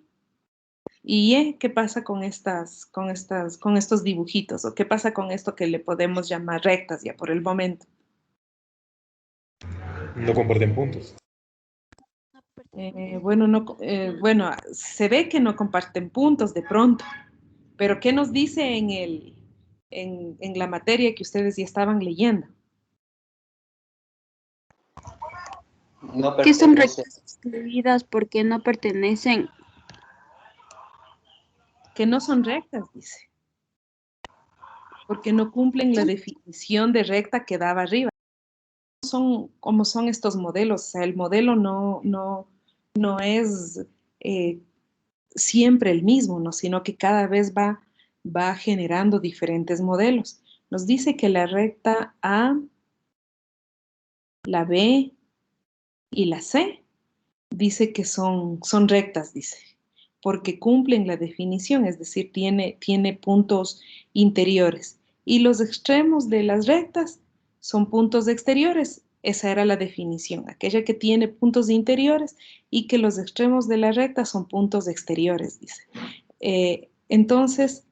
Y E, ¿qué pasa con estos dibujitos? ¿O qué pasa con esto que le podemos llamar rectas ya por el momento? No comparten puntos. Bueno, se ve que no comparten puntos de pronto, pero ¿qué nos dice en la materia que ustedes ya estaban leyendo? No Que son pertenece. rectas excluidas porque no pertenecen. Que no son rectas, dice, porque no cumplen la definición de recta que daba arriba. Son como son estos modelos, o sea, el modelo no es siempre el mismo, ¿no? Sino que cada vez va generando diferentes modelos. Nos dice que la recta A, la B y la C, dice que son rectas, dice, porque cumplen la definición, es decir, tiene puntos interiores. Y los extremos de las rectas son puntos exteriores. Esa era la definición, aquella que tiene puntos interiores y que los extremos de la recta son puntos exteriores, dice. Entonces,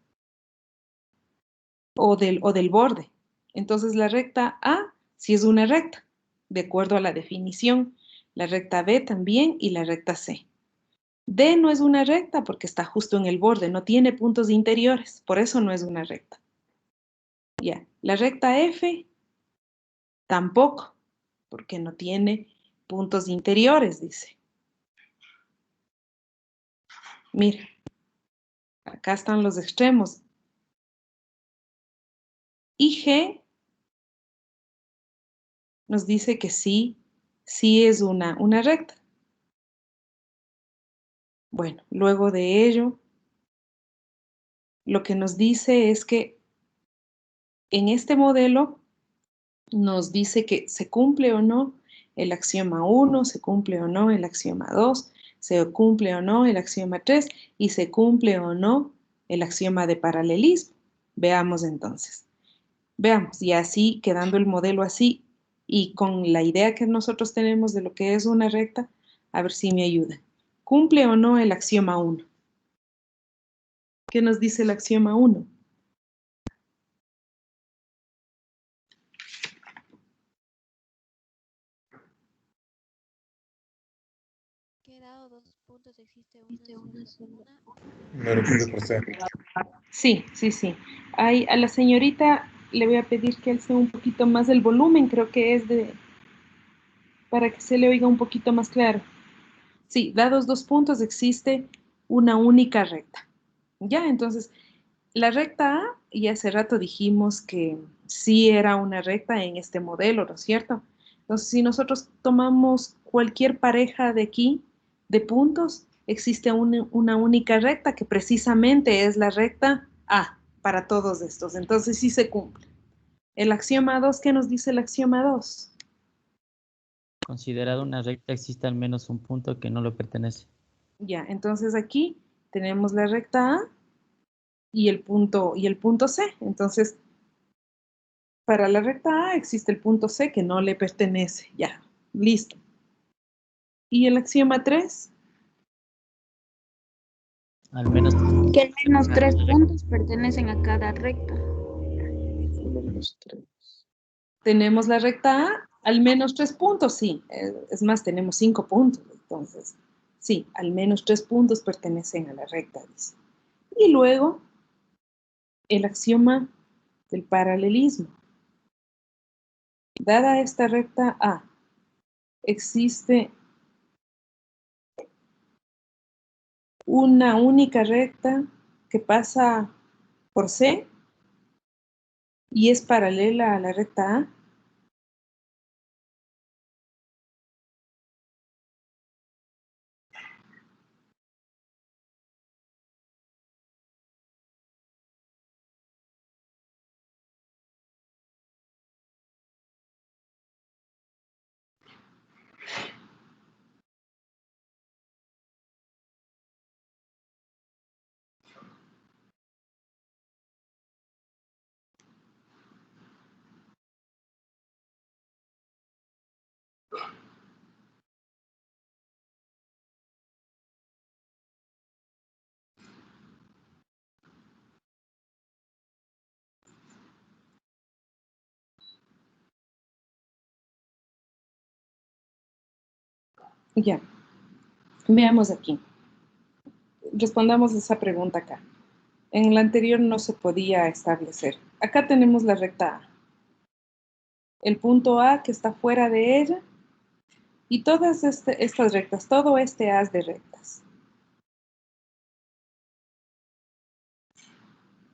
o del borde. Entonces, la recta A sí es una recta, de acuerdo a la definición. La recta B también y la recta C. D no es una recta porque está justo en el borde, no tiene puntos interiores, por eso no es una recta. Ya, la recta F tampoco, porque no tiene puntos interiores, dice. Mira, acá están los extremos. Y G nos dice que sí es una recta. Bueno, luego de ello, lo que nos dice es que en este modelo nos dice que se cumple o no el axioma 1, se cumple o no el axioma 2, se cumple o no el axioma 3 y se cumple o no el axioma de paralelismo. Veamos entonces. Veamos, y así, quedando el modelo así, y con la idea que nosotros tenemos de lo que es una recta, a ver si me ayuda. ¿Cumple o no el axioma 1? ¿Qué nos dice el axioma 1? No lo entiendo por ser. Sí, sí, sí. A la señorita le voy a pedir que alce un poquito más el volumen, creo que es para que se le oiga un poquito más claro. Sí, dados 2 puntos existe una única recta. Ya, entonces, la recta A, y hace rato dijimos que sí era una recta en este modelo, ¿no es cierto? Entonces, si nosotros tomamos cualquier pareja de aquí, de puntos, existe una única recta que precisamente es la recta A para todos estos. Entonces, sí se cumple. El axioma 2, ¿qué nos dice el axioma 2? Considerado una recta, existe al menos un punto que no le pertenece. Ya, entonces aquí tenemos la recta A y el punto C. Entonces, para la recta A existe el punto C que no le pertenece. Ya, listo. ¿Y el axioma 3? Al menos Que al menos 3 puntos pertenecen a cada recta. Tenemos la recta A, al menos 3 puntos, sí. Es más, tenemos 5 puntos. Entonces, sí, al menos 3 puntos pertenecen a la recta, dice. Y luego, el axioma del paralelismo. Dada esta recta A, existe una única recta que pasa por C y es paralela a la recta A. Ya, veamos aquí. Respondamos esa pregunta acá. En la anterior no se podía establecer. Acá tenemos la recta A. El punto A que está fuera de ella y todas estas rectas, todo este haz de rectas.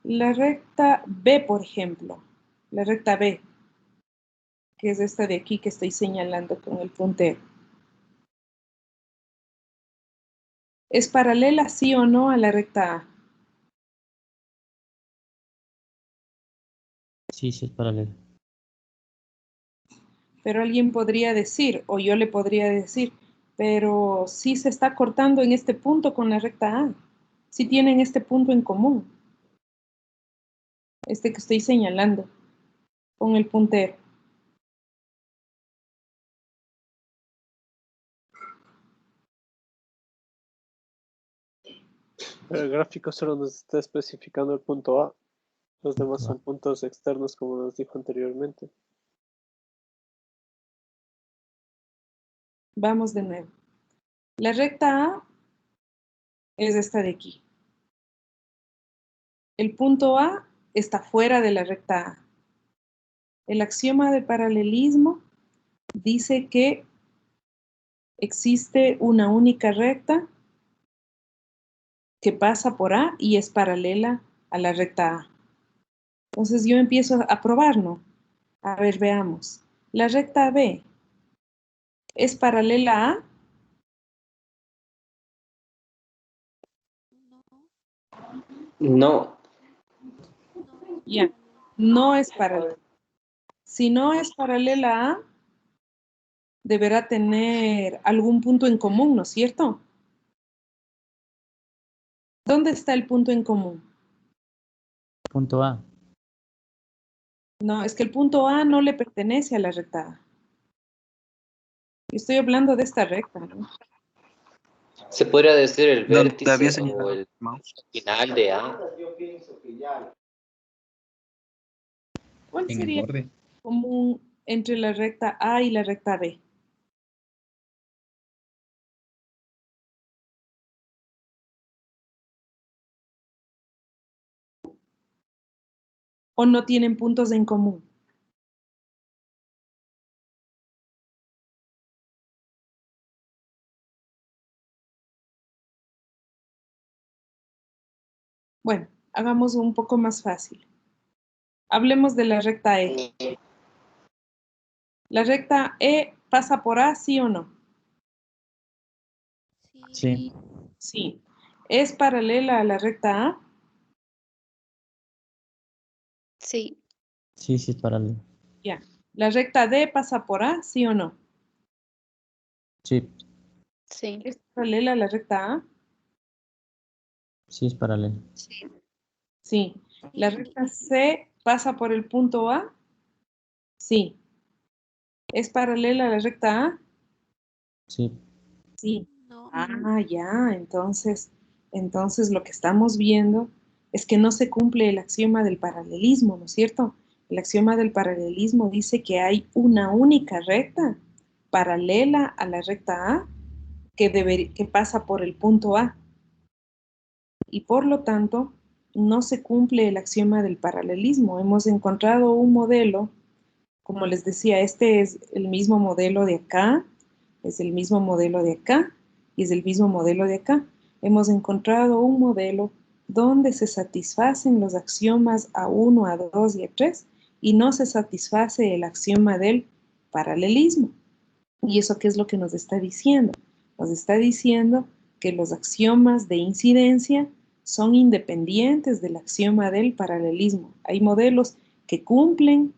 La recta B, por ejemplo, la recta B, que es esta de aquí que estoy señalando con el puntero. ¿Es paralela, sí o no, a la recta A? sí, sí es paralelo. Pero alguien podría decir, o yo le podría decir, pero sí se está cortando en este punto con la recta A. Sí tienen este punto en común. Este que estoy señalando con el puntero. Pero el gráfico solo nos está especificando el punto A. Los demás son puntos externos, como nos dijo anteriormente. Vamos de nuevo. La recta A es esta de aquí. El punto A está fuera de la recta A. El axioma de paralelismo dice que existe una única recta que pasa por A y es paralela a la recta A. Entonces yo empiezo a probar, ¿no? A ver, veamos. La recta B es paralela a... No, Ya, no es paralela. Si no es paralela a, deberá tener algún punto en común, ¿no es cierto? ¿Dónde está el punto en común? Punto A. No, es que el punto A no le pertenece a la recta A. Estoy hablando de esta recta, ¿no? se podría decir el Donde había vértice o señalado el mouse. final de A. ¿Cuál En el sería el borde. común entre la recta A y la recta B? ¿O no tienen puntos en común? Bueno, hagamos un poco más fácil. Hablemos de la recta E. ¿La recta E pasa por A, sí o no? Sí, Sí. ¿Es paralela a la recta A? Sí, sí, sí es paralelo. Ya. ¿La recta D pasa por A, sí o no? Sí, sí, ¿Es paralela a la recta A? sí es paralelo. Sí. ¿La recta C pasa por el punto A? Sí. ¿Es paralela a la recta A? Sí, Sí. Ah, ya. Entonces lo que estamos viendo es que no se cumple el axioma del paralelismo, ¿no es cierto? El axioma del paralelismo dice que hay una única recta paralela a la recta A que pasa por el punto A. Y por lo tanto, no se cumple el axioma del paralelismo. Hemos encontrado un modelo, como les decía, este es el mismo modelo de acá, es el mismo modelo de acá y es el mismo modelo de acá. Hemos encontrado un modelo donde se satisfacen los axiomas A1, A2 y A3 y no se satisface el axioma del paralelismo. ¿Y eso qué es lo que nos está diciendo? Nos está diciendo que los axiomas de incidencia son independientes del axioma del paralelismo. Hay modelos que cumplen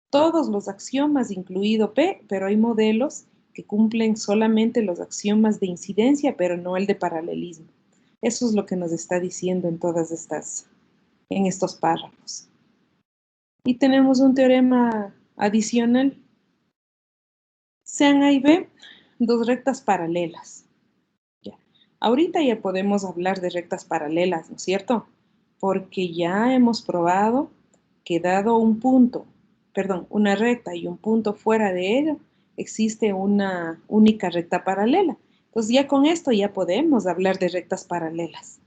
todos los axiomas, incluido P, pero hay modelos que cumplen solamente los axiomas de incidencia, pero no el de paralelismo. Eso es lo que nos está diciendo en estos párrafos. Y tenemos un teorema adicional. Sean A y B dos rectas paralelas. Ya. Ahorita ya podemos hablar de rectas paralelas, ¿no es cierto? Porque ya hemos probado que dado una recta y un punto fuera de ella, existe una única recta paralela. Entonces ya con esto ya podemos hablar de rectas paralelas.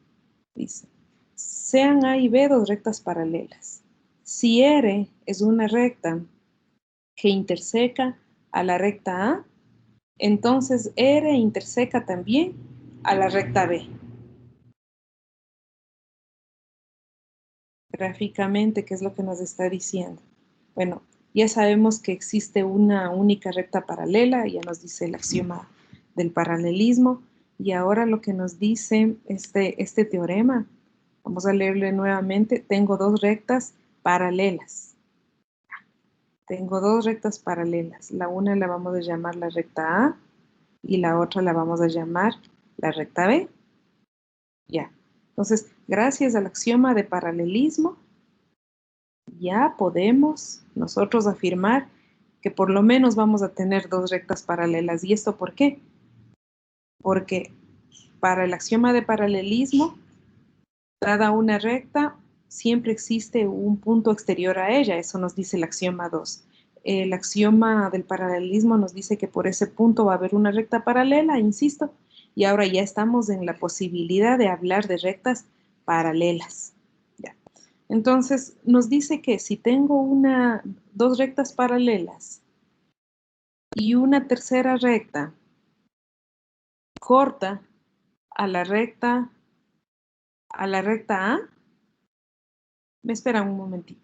Dice, sean A y B dos rectas paralelas. Si R es una recta que interseca a la recta A, entonces R interseca también a la recta B. Gráficamente, ¿qué es lo que nos está diciendo? Bueno, ya sabemos que existe una única recta paralela, ya nos dice el axioma del paralelismo, y ahora lo que nos dice este teorema, vamos a leerle nuevamente, tengo dos rectas paralelas. Tengo dos rectas paralelas. La una la vamos a llamar la recta A y la otra la vamos a llamar la recta B. Ya. Entonces, gracias al axioma de paralelismo, ya podemos nosotros afirmar que por lo menos vamos a tener dos rectas paralelas. ¿Y esto por qué? Porque para el axioma de paralelismo, dada una recta, siempre existe un punto exterior a ella. Eso nos dice el axioma 2. El axioma del paralelismo nos dice que por ese punto va a haber una recta paralela, insisto, y ahora ya estamos en la posibilidad de hablar de rectas paralelas. Ya. Entonces, nos dice que si tengo dos rectas paralelas y una tercera recta corta a la recta A, me esperan un momentito.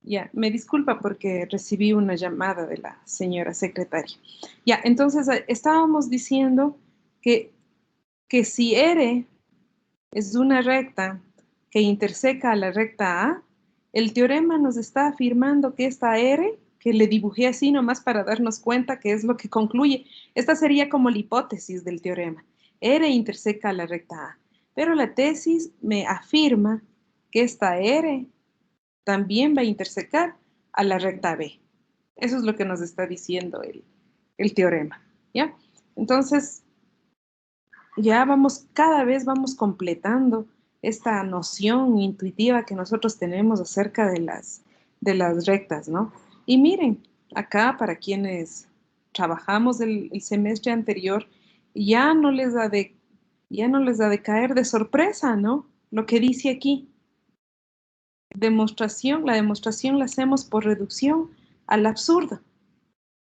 Ya, me disculpa porque recibí una llamada de la señora secretaria. Ya, entonces estábamos diciendo que si R es una recta que interseca a la recta A, el teorema nos está afirmando que esta R, que le dibujé así nomás para darnos cuenta que es lo que concluye, esta sería como la hipótesis del teorema. R interseca a la recta A, pero la tesis me afirma que esta R también va a intersecar a la recta B. Eso es lo que nos está diciendo el teorema, ¿ya? Entonces, ya cada vez vamos completando esta noción intuitiva que nosotros tenemos acerca de las rectas, ¿no? Y miren, acá para quienes trabajamos el semestre anterior, ya no les ha de caer de sorpresa, ¿no? Lo que dice aquí. La demostración la hacemos por reducción al absurdo.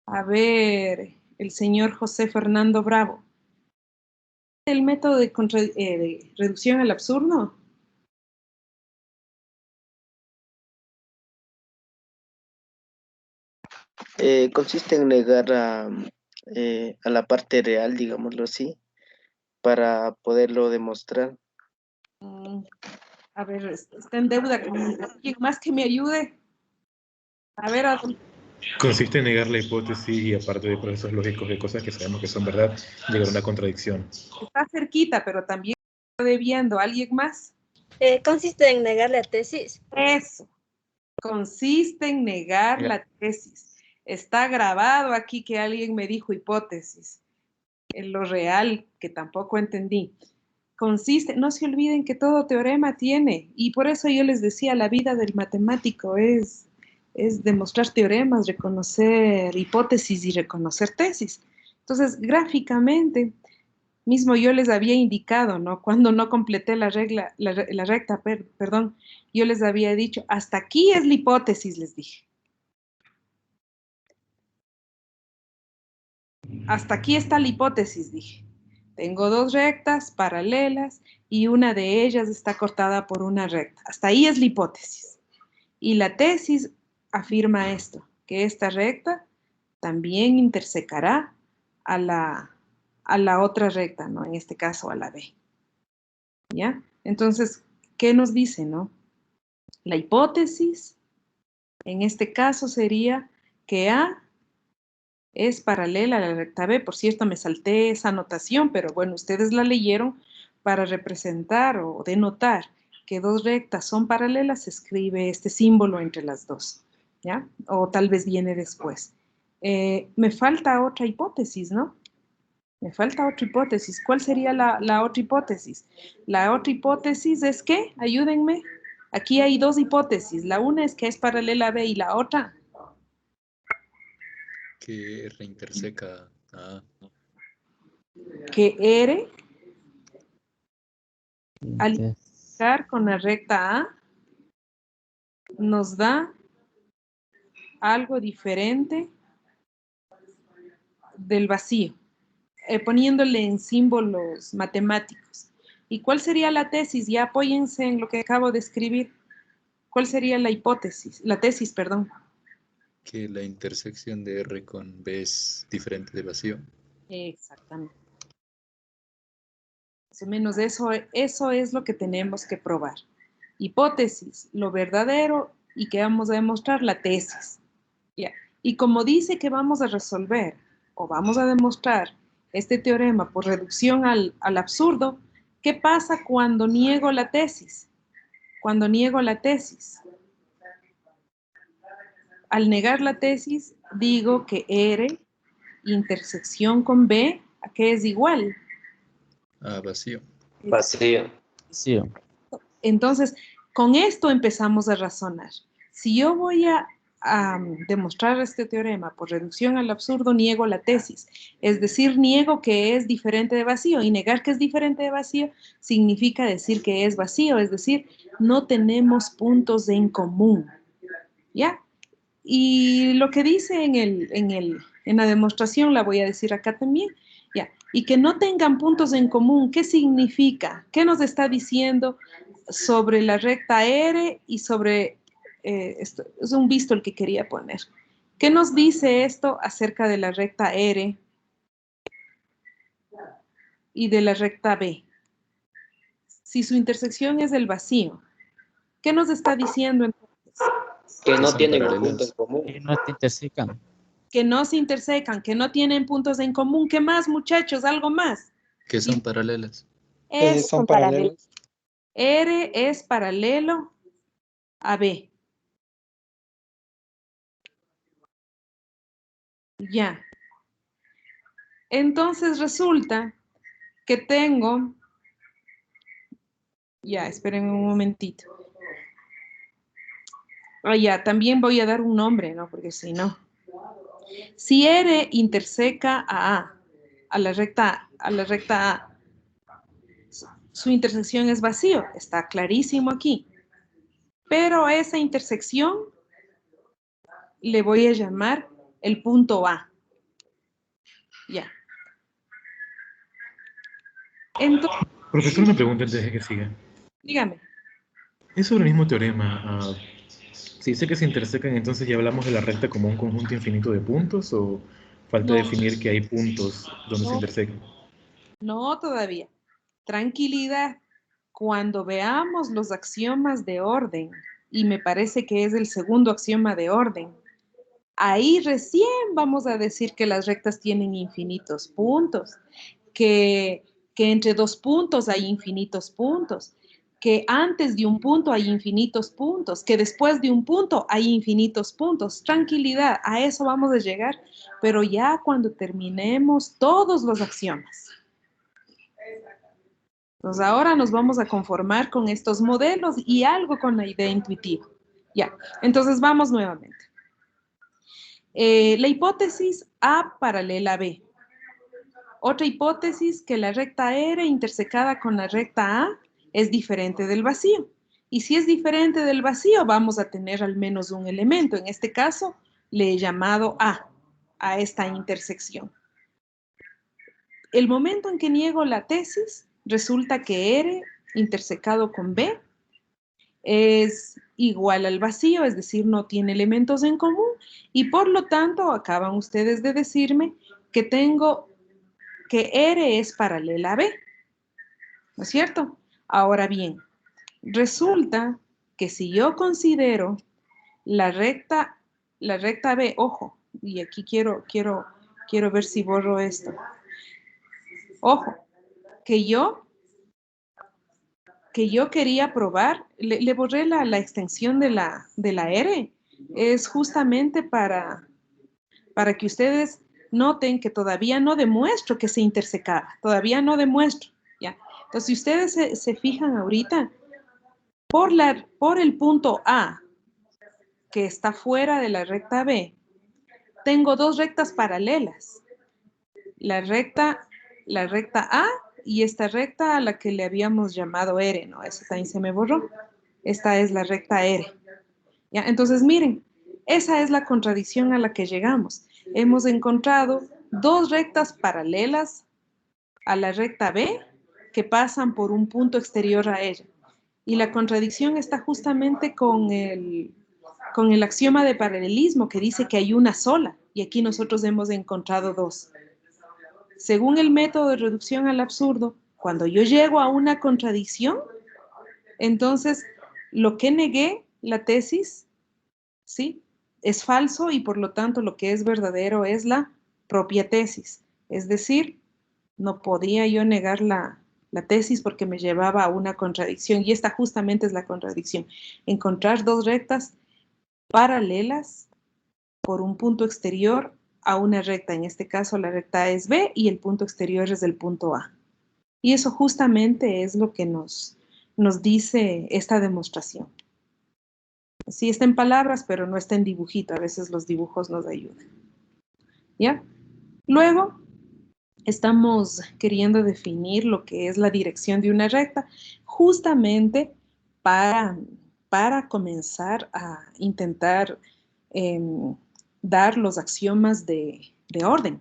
A ver, el señor José Fernando Bravo. ¿El método de reducción al absurdo? Consiste en negar a la parte real, digámoslo así, para poderlo demostrar. A ver, está en deuda con alguien más que me ayude. A ver, Consiste en negar la hipótesis y aparte de procesos lógicos de cosas que sabemos que son verdad, llegar a una contradicción. Está cerquita, pero también está debiendo. ¿Alguien más? Consiste en negar la tesis. Eso. Consiste en negar la tesis. Está grabado aquí que alguien me dijo hipótesis. En lo real, que tampoco entendí. Consiste, no se olviden que todo teorema tiene, y por eso yo les decía, la vida del matemático es demostrar teoremas, reconocer hipótesis y reconocer tesis. Entonces, gráficamente, mismo yo les había indicado, ¿no? Cuando no completé la recta, perdón, yo les había dicho, hasta aquí es la hipótesis, les dije. Hasta aquí está la hipótesis, dije. Tengo dos rectas paralelas y una de ellas está cortada por una recta. Hasta ahí es la hipótesis. Y la tesis afirma esto, que esta recta también intersecará a la otra recta, ¿no? En este caso a la B. ¿Ya? Entonces, ¿qué nos dice, no? La hipótesis, en este caso sería que A es paralela a la recta B. Por cierto, me salté esa anotación, pero bueno, ustedes la leyeron para representar o denotar que dos rectas son paralelas, se escribe este símbolo entre las dos, ¿ya? O tal vez viene después. Me falta otra hipótesis, ¿no? Me falta otra hipótesis. ¿Cuál sería la otra hipótesis? La otra hipótesis es que, ayúdenme, aquí hay dos hipótesis. La una es que es paralela a B y la otra... Que R interseca a... Que R, al intersecar con la recta A, nos da algo diferente del vacío, poniéndole en símbolos matemáticos. ¿Y cuál sería la tesis? Ya apóyense en lo que acabo de escribir. ¿Cuál sería la hipótesis? La tesis, perdón. Que la intersección de R con B es diferente del vacío. Exactamente. Más o menos eso es lo que tenemos que probar. Hipótesis, lo verdadero, y que vamos a demostrar la tesis. ¿Ya? Y como dice que vamos a resolver o vamos a demostrar este teorema por reducción al absurdo, ¿qué pasa cuando niego la tesis? Cuando niego la tesis. Al negar la tesis, digo que R, intersección con B, ¿a qué es igual? A vacío. Vacío. Vacío. Entonces, con esto empezamos a razonar. Si yo voy a demostrar este teorema por reducción al absurdo, niego la tesis. Es decir, niego que es diferente de vacío. Y negar que es diferente de vacío significa decir que es vacío. Es decir, no tenemos puntos en común. ¿Ya? Y lo que dice en la demostración, la voy a decir acá también. ¿Ya? Y que no tengan puntos en común, ¿qué significa? ¿Qué nos está diciendo sobre la recta R y sobre esto es un visto el que quería poner. ¿Qué nos dice esto acerca de la recta R y de la recta B? Si su intersección es el vacío, ¿qué nos está diciendo entonces? Que no son tienen un paralelas. punto en común. Que no te intersecan. Que no se intersecan, que no tienen puntos en común. ¿Qué más, muchachos? ¿Algo más? Que son paralelas. Es, Son paralelos. R es paralelo a B. Ya. Entonces resulta que tengo... Ya, esperen un momentito. Ya, también voy a dar un nombre, ¿no? Porque si no... Si R interseca a la recta A, su intersección es vacío, está clarísimo aquí. Pero esa intersección le voy a llamar el punto A. Ya. Entonces, Profesor, una pregunta antes de que siga. dígame. Es sobre el mismo teorema. Si dice que se intersecan, entonces ya hablamos de la recta como un conjunto infinito de puntos, o falta No. definir que hay puntos donde se No. intersecan. No todavía. Tranquilidad. Cuando veamos los axiomas de orden, y me parece que es el segundo axioma de orden, ahí recién vamos a decir que las rectas tienen infinitos puntos, que entre dos puntos hay infinitos puntos, que antes de un punto hay infinitos puntos, que después de un punto hay infinitos puntos. Tranquilidad, a eso vamos a llegar, pero ya cuando terminemos todos los axiomas. Entonces ahora nos vamos a conformar con estos modelos y algo con la idea intuitiva. Ya, entonces vamos nuevamente. La hipótesis A paralela a B. Otra hipótesis, que la recta R intersecada con la recta A es diferente del vacío. Y si es diferente del vacío, vamos a tener al menos un elemento. En este caso, le he llamado a esta intersección. El momento en que niego la tesis, resulta que R intersecado con B es igual al vacío, es decir, no tiene elementos en común, y por lo tanto, acaban ustedes de decirme que tengo que R es paralela a B, ¿no es cierto? Ahora bien, resulta que si yo considero la recta B, ojo, y aquí quiero ver si borro esto. Ojo, que yo quería probar, le borré la extensión de la R, es justamente para que ustedes noten que todavía no demuestro que se intersecaba, todavía no demuestro, ¿ya? Entonces, si ustedes se fijan ahorita, por el punto A, que está fuera de la recta B, tengo dos rectas paralelas, la recta A y esta recta a la que le habíamos llamado R, ¿no? Esa también se me borró. Esta es la recta R. ¿Ya? Entonces, miren, esa es la contradicción a la que llegamos. Hemos encontrado dos rectas paralelas a la recta B que pasan por un punto exterior a ella. Y la contradicción está justamente con el axioma de paralelismo que dice que hay una sola, y aquí nosotros hemos encontrado dos. Según el método de reducción al absurdo, cuando yo llego a una contradicción, entonces lo que negué, la tesis, ¿sí?, es falso, y por lo tanto lo que es verdadero es la propia tesis. Es decir, no podía yo negar la tesis porque me llevaba a una contradicción, y esta justamente es la contradicción. Encontrar dos rectas paralelas por un punto exterior a una recta. En este caso la recta A es B y el punto exterior es el punto A. Y eso justamente es lo que nos dice esta demostración. Sí está en palabras, pero no está en dibujito. A veces los dibujos nos ayudan. ¿Ya? Luego, estamos queriendo definir lo que es la dirección de una recta, justamente para comenzar a intentar dar los axiomas de orden.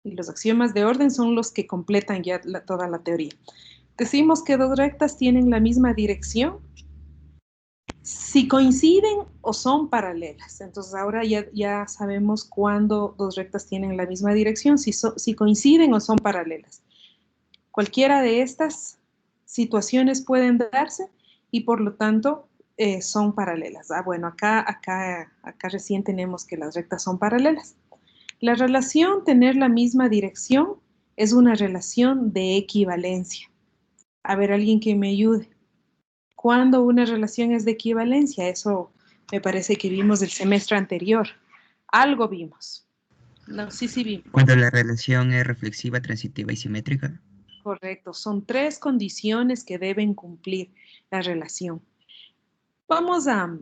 Y los axiomas de orden son los que completan ya toda la teoría. Decimos que dos rectas tienen la misma dirección si coinciden o son paralelas. Entonces ahora ya sabemos cuándo dos rectas tienen la misma dirección, si coinciden o son paralelas. Cualquiera de estas situaciones pueden darse y por lo tanto son paralelas. Bueno, acá recién tenemos que las rectas son paralelas. La relación tener la misma dirección es una relación de equivalencia. A ver, alguien que me ayude. ¿Cuándo una relación es de equivalencia? Eso me parece que vimos el semestre anterior. Algo vimos. No, sí vimos. Cuando la relación es reflexiva, transitiva y simétrica. Correcto. Son 3 condiciones que deben cumplir la relación. Vamos a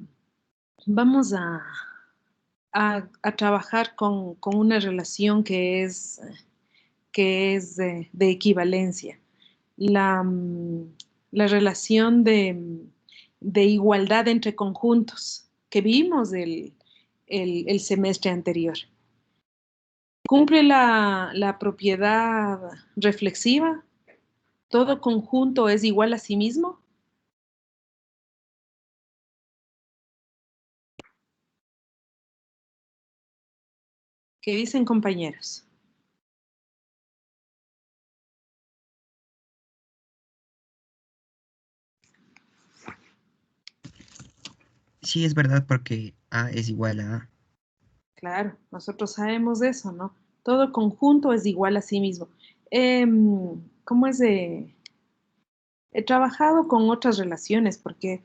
trabajar con una relación que es de equivalencia. La relación de igualdad entre conjuntos que vimos el semestre anterior. ¿Cumple la propiedad reflexiva? ¿Todo conjunto es igual a sí mismo? ¿Qué dicen, compañeros? Sí, es verdad, porque A es igual a A. Claro, nosotros sabemos eso, ¿no? Todo conjunto es igual a sí mismo. ¿Cómo es de...? He trabajado con otras relaciones porque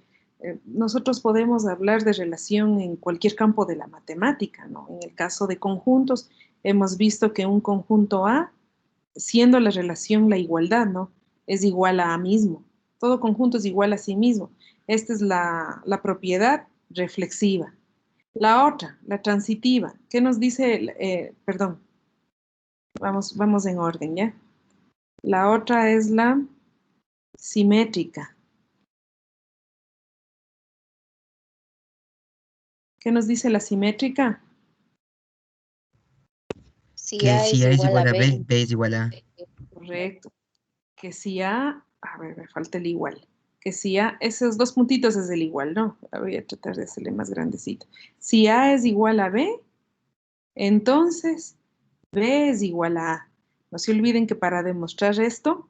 nosotros podemos hablar de relación en cualquier campo de la matemática, ¿no? En el caso de conjuntos, hemos visto que un conjunto A, siendo la relación la igualdad, ¿no? Es igual a A mismo. Todo conjunto es igual a sí mismo. Esta es la propiedad reflexiva. La otra, la transitiva, ¿qué nos dice? Perdón, vamos en orden, ¿ya? La otra es la simétrica. ¿Qué nos dice la simétrica? Que si A es igual a B, B es igual a A. Correcto. Que si A ver, me falta el igual. Que si A, esos 2 puntitos es el igual, ¿no? Voy a tratar de hacerle más grandecito. Si A es igual a B, entonces B es igual a A. No se olviden que para demostrar esto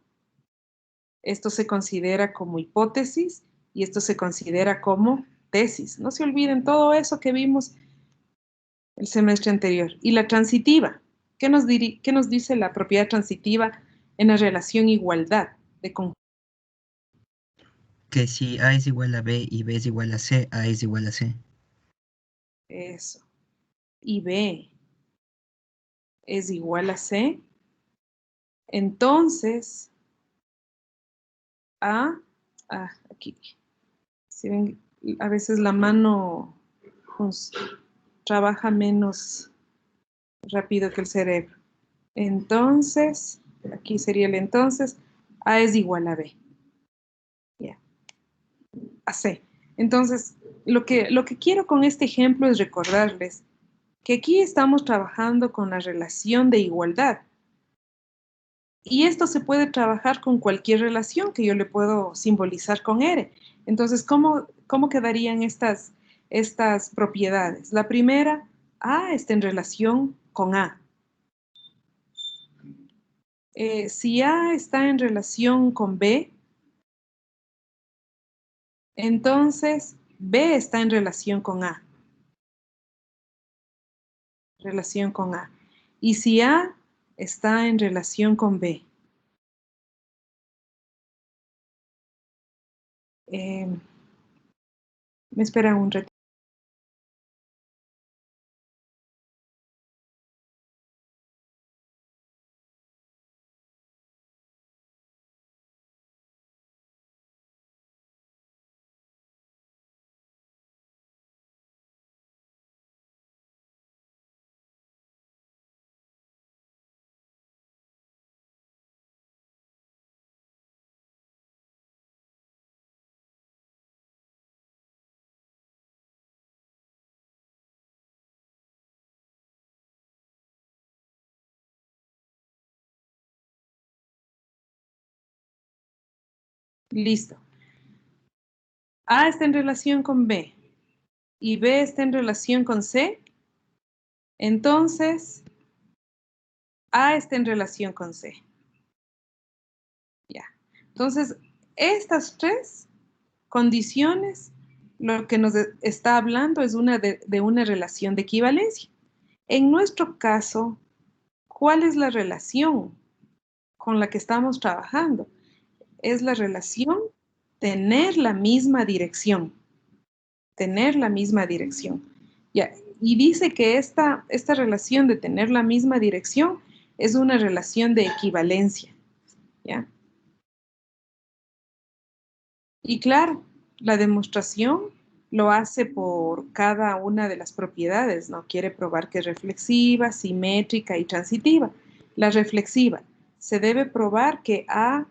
se considera como hipótesis y esto se considera como tesis. No se olviden todo eso que vimos el semestre anterior. Y la transitiva, ¿qué nos dice la propiedad transitiva en la relación igualdad de conjuntos? Que si A es igual a B y B es igual a C, A es igual a C. Eso. Y B es igual a C. Entonces, aquí. Si ven, a veces la mano trabaja menos rápido que el cerebro. Entonces, aquí sería el entonces, A es igual a B. Ya. A C. Entonces, lo que quiero con este ejemplo es recordarles que aquí estamos trabajando con la relación de igualdad. Y esto se puede trabajar con cualquier relación que yo le puedo simbolizar con R. Entonces, ¿cómo quedarían estas propiedades? La primera, A está en relación con A. Si A está en relación con B, entonces B está en relación con A. Relación con A. Y si A está en relación con B, me esperan un ratito. Listo. A está en relación con B y B está en relación con C, entonces A está en relación con C. Ya. Entonces, estas tres condiciones, lo que nos está hablando es de una relación de equivalencia. En nuestro caso, ¿cuál es la relación con la que estamos trabajando? Es la relación tener la misma dirección. Tener la misma dirección. Ya. Y dice que esta relación de tener la misma dirección es una relación de equivalencia. ¿Ya? Y claro, la demostración lo hace por cada una de las propiedades, ¿no? Quiere probar que es reflexiva, simétrica y transitiva. La reflexiva, se debe probar que A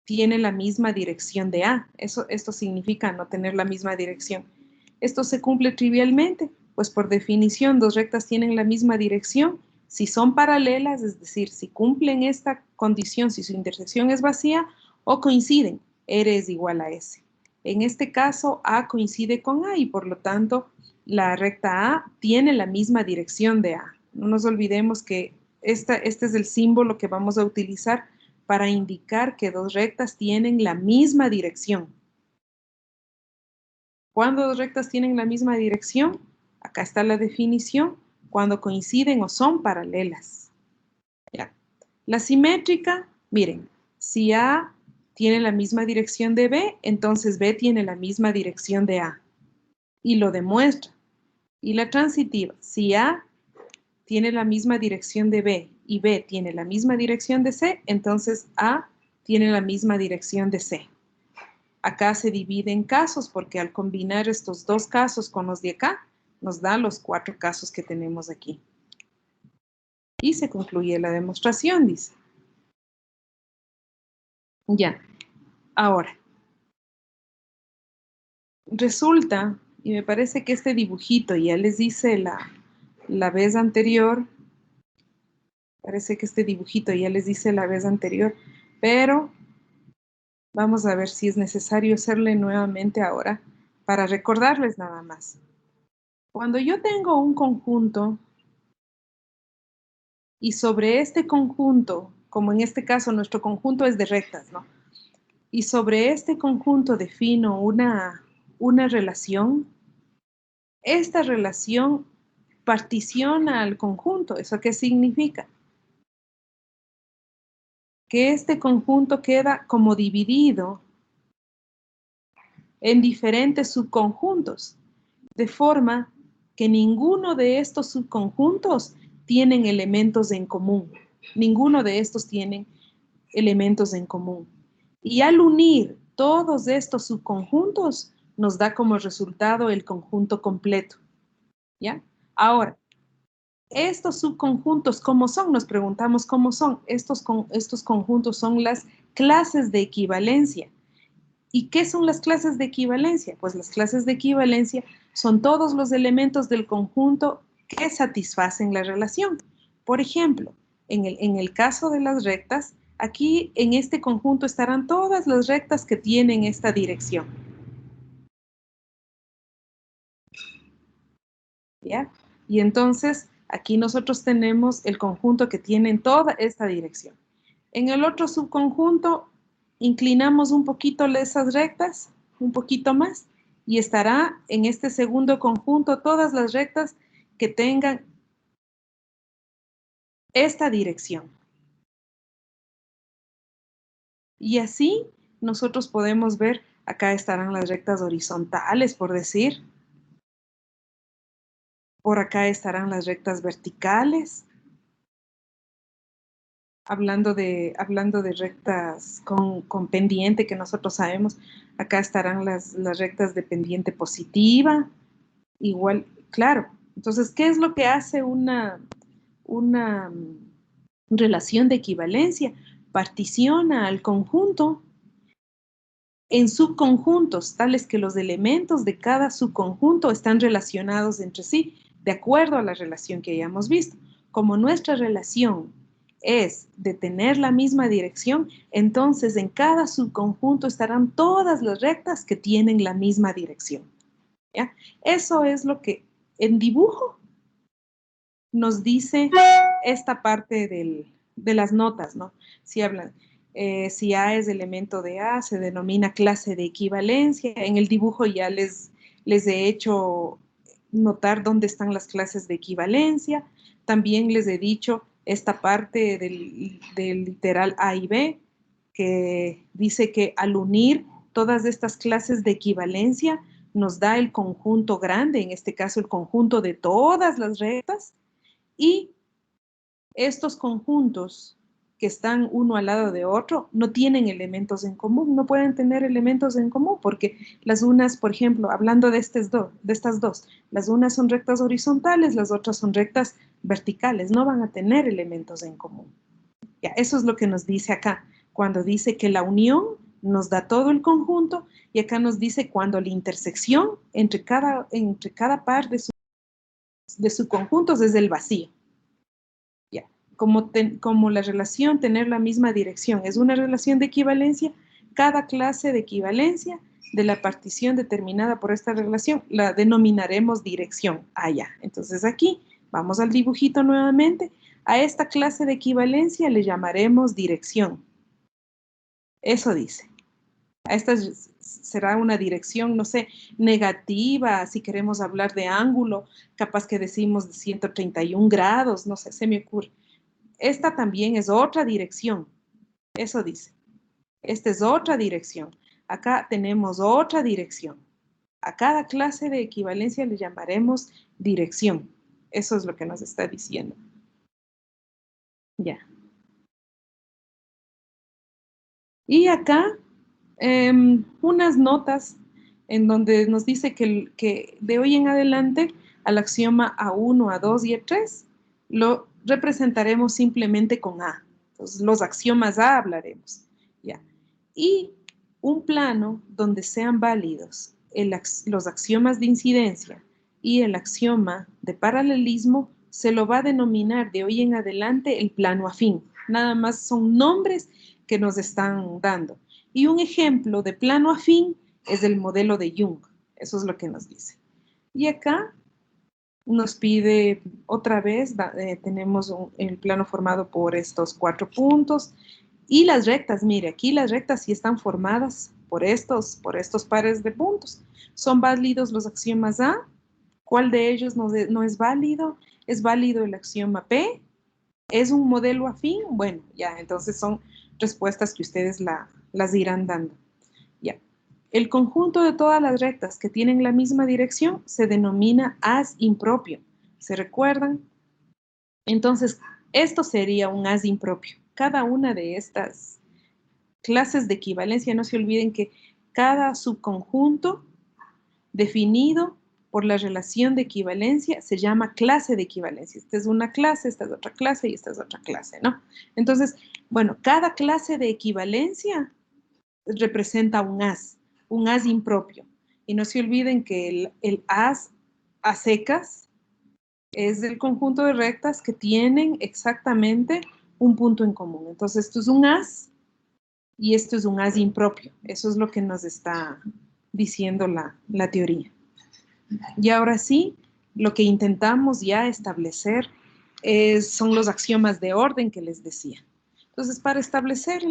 tiene la misma dirección de A. Esto significa no tener la misma dirección. Esto se cumple trivialmente, pues por definición dos rectas tienen la misma dirección si son paralelas, es decir, si cumplen esta condición, si su intersección es vacía o coinciden, R es igual a S. En este caso, A coincide con A y por lo tanto la recta A tiene la misma dirección de A. No nos olvidemos que este es el símbolo que vamos a utilizar para indicar que dos rectas tienen la misma dirección. ¿Cuándo dos rectas tienen la misma dirección? Acá está la definición, cuando coinciden o son paralelas. ¿Ya? La simétrica, miren, si A tiene la misma dirección de B, entonces B tiene la misma dirección de A. Y lo demuestra. Y la transitiva, si A tiene la misma dirección de B y B tiene la misma dirección de C, entonces A tiene la misma dirección de C. Acá se divide en casos porque al combinar estos dos casos con los de acá, nos da los 4 casos que tenemos aquí. Y se concluye la demostración, dice. Ya, ahora. Resulta, y me parece que este dibujito ya les dice la vez anterior, parece que este dibujito ya les dice la vez anterior, pero vamos a ver si es necesario hacerle nuevamente ahora para recordarles nada más. Cuando yo tengo un conjunto y sobre este conjunto, como en este caso nuestro conjunto es de rectas, ¿no? Y sobre este conjunto defino una relación, esta relación particiona al conjunto. ¿Eso qué significa? Que este conjunto queda como dividido en diferentes subconjuntos, de forma que ninguno de estos subconjuntos tienen elementos en común. Ninguno de estos tienen elementos en común. Y al unir todos estos subconjuntos, nos da como resultado el conjunto completo. ¿Ya? Ahora, estos subconjuntos, ¿cómo son? Nos preguntamos cómo son. Estos conjuntos son las clases de equivalencia. ¿Y qué son las clases de equivalencia? Pues las clases de equivalencia son todos los elementos del conjunto que satisfacen la relación. Por ejemplo, en el caso de las rectas, aquí en este conjunto estarán todas las rectas que tienen esta dirección. ¿Ya? Y entonces, aquí nosotros tenemos el conjunto que tiene toda esta dirección. En el otro subconjunto, inclinamos un poquito esas rectas, un poquito más, y estará en este segundo conjunto todas las rectas que tengan esta dirección. Y así nosotros podemos ver, acá estarán las rectas horizontales, por decir. Por acá estarán las rectas verticales. Hablando de rectas con pendiente que nosotros sabemos, acá estarán las rectas de pendiente positiva. Igual, claro. Entonces, ¿qué es lo que hace una relación de equivalencia? Particiona al conjunto en subconjuntos, tales que los elementos de cada subconjunto están relacionados entre sí, de acuerdo a la relación que hayamos visto. Como nuestra relación es de tener la misma dirección, entonces en cada subconjunto estarán todas las rectas que tienen la misma dirección. ¿Ya? Eso es lo que en dibujo nos dice esta parte de las notas, ¿no? Si hablan, si A es elemento de A, se denomina clase de equivalencia. En el dibujo ya les he hecho notar dónde están las clases de equivalencia. También les he dicho esta parte del literal A y B, que dice que al unir todas estas clases de equivalencia, nos da el conjunto grande, en este caso el conjunto de todas las rectas, y estos conjuntos que están uno al lado de otro no tienen elementos en común, no pueden tener elementos en común porque las unas, por ejemplo, hablando de estas dos, las unas son rectas horizontales, las otras son rectas verticales, no van a tener elementos en común. Ya, eso es lo que nos dice acá, cuando dice que la unión nos da todo el conjunto y acá nos dice cuando la intersección entre cada par de sus conjuntos es el vacío. Ya. Como la relación tener la misma dirección es una relación de equivalencia, cada clase de equivalencia de la partición determinada por esta relación la denominaremos dirección allá. Entonces aquí vamos al dibujito nuevamente. A esta clase de equivalencia le llamaremos dirección. Eso dice. A esta será una dirección, no sé, negativa, si queremos hablar de ángulo, capaz que decimos de 131 grados, no sé, se me ocurre. Esta también es otra dirección, eso dice. Esta es otra dirección. Acá tenemos otra dirección. A cada clase de equivalencia le llamaremos dirección. Eso es lo que nos está diciendo. Ya. Y acá unas notas en donde nos dice que de hoy en adelante al axioma A1, A2 y A3 lo representaremos simplemente con A. Entonces, los axiomas A hablaremos. ¿Ya? Y un plano donde sean válidos los axiomas de incidencia y el axioma de paralelismo se lo va a denominar de hoy en adelante el plano afín. Nada más son nombres que nos están dando. Y un ejemplo de plano afín es el modelo de Jung. Eso es lo que nos dice. Y acá nos pide otra vez, tenemos el plano formado por estos 4 puntos. Y las rectas, mire, aquí las rectas sí están formadas por estos pares de puntos. ¿Son válidos los axiomas A? ¿Cuál de ellos no es válido? ¿Es válido el axioma P? ¿Es un modelo afín? Bueno, ya, entonces son respuestas que ustedes las irán dando. Ya. El conjunto de todas las rectas que tienen la misma dirección se denomina haz impropio. ¿Se recuerdan? Entonces, esto sería un haz impropio. Cada una de estas clases de equivalencia, no se olviden que cada subconjunto definido por la relación de equivalencia se llama clase de equivalencia. Esta es una clase, esta es otra clase y esta es otra clase, ¿no? Entonces, bueno, cada clase de equivalencia representa un haz impropio. Y no se olviden que el haz a secas es el conjunto de rectas que tienen exactamente un punto en común. Entonces, esto es un haz y esto es un haz impropio. Eso es lo que nos está diciendo la teoría. Y ahora sí, lo que intentamos ya establecer son los axiomas de orden que les decía. Entonces, para establecer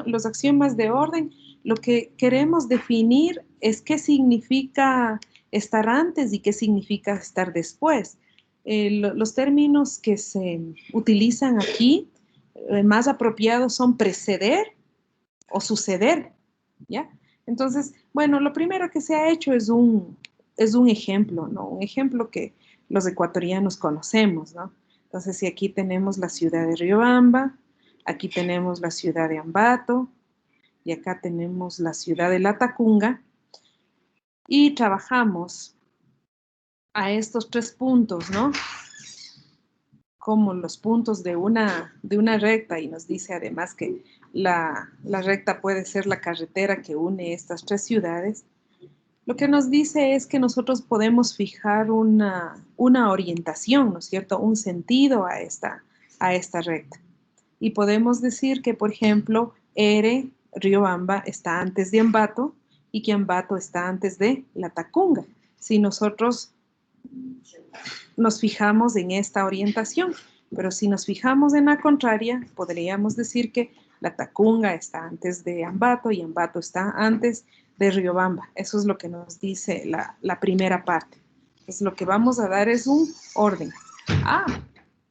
los axiomas de orden, lo que queremos definir es qué significa estar antes y qué significa estar después. Los términos que se utilizan aquí, más apropiados son preceder o suceder, ¿ya? Entonces, bueno, lo primero que se ha hecho es un ejemplo, ¿no? Un ejemplo que los ecuatorianos conocemos, ¿no? Entonces, si aquí tenemos la ciudad de Riobamba, aquí tenemos la ciudad de Ambato, y acá tenemos la ciudad de Latacunga, y trabajamos a estos 3 puntos, ¿no? Como los puntos de una recta, y nos dice además que la recta puede ser la carretera que une estas 3 ciudades. Lo que nos dice es que nosotros podemos fijar una orientación, ¿no es cierto? Un sentido a esta recta. Y podemos decir que, por ejemplo, Riobamba está antes de Ambato y que Ambato está antes de Latacunga. Si nosotros nos fijamos en esta orientación, pero si nos fijamos en la contraria, podríamos decir que Latacunga está antes de Ambato y Ambato está antes de Riobamba. Eso es lo que nos dice la primera parte. Entonces, lo que vamos a dar es un orden.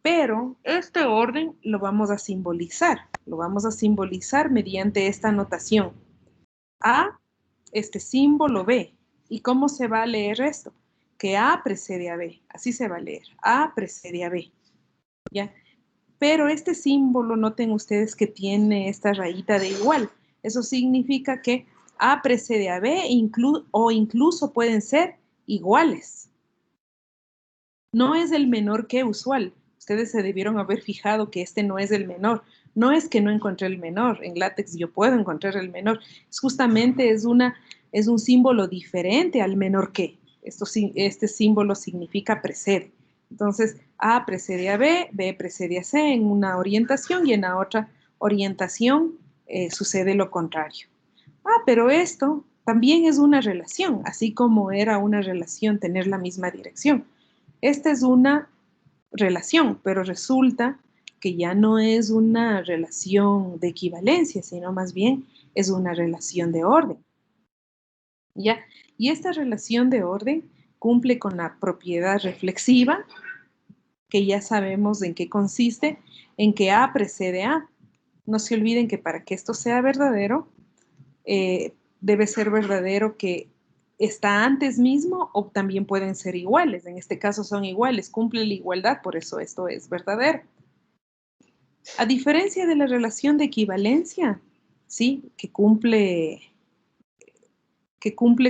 Pero este orden lo vamos a simbolizar. Lo vamos a simbolizar mediante esta notación. A, este símbolo B. ¿Y cómo se va a leer esto? Que A precede a B. Así se va a leer. A precede a B. ¿Ya? Pero este símbolo, noten ustedes que tiene esta rayita de igual. Eso significa que A precede a B o incluso pueden ser iguales. No es el menor que usual. Ustedes se debieron haber fijado que este no es el menor. No es que no encontré el menor. En LaTeX yo puedo encontrar el menor. Justamente es un símbolo diferente al menor que. Este símbolo significa precede. Entonces, A precede a B, B precede a C en una orientación y en la otra orientación sucede lo contrario. Pero esto también es una relación, así como era una relación tener la misma dirección. Esta es una relación, pero resulta que ya no es una relación de equivalencia, sino más bien es una relación de orden. ¿Ya? Y esta relación de orden cumple con la propiedad reflexiva, que ya sabemos en qué consiste, en que A precede a. No se olviden que para que esto sea verdadero, debe ser verdadero que está antes mismo o también pueden ser iguales. En este caso son iguales, cumple la igualdad, por eso esto es verdadero. A diferencia de la relación de equivalencia, ¿sí? que cumple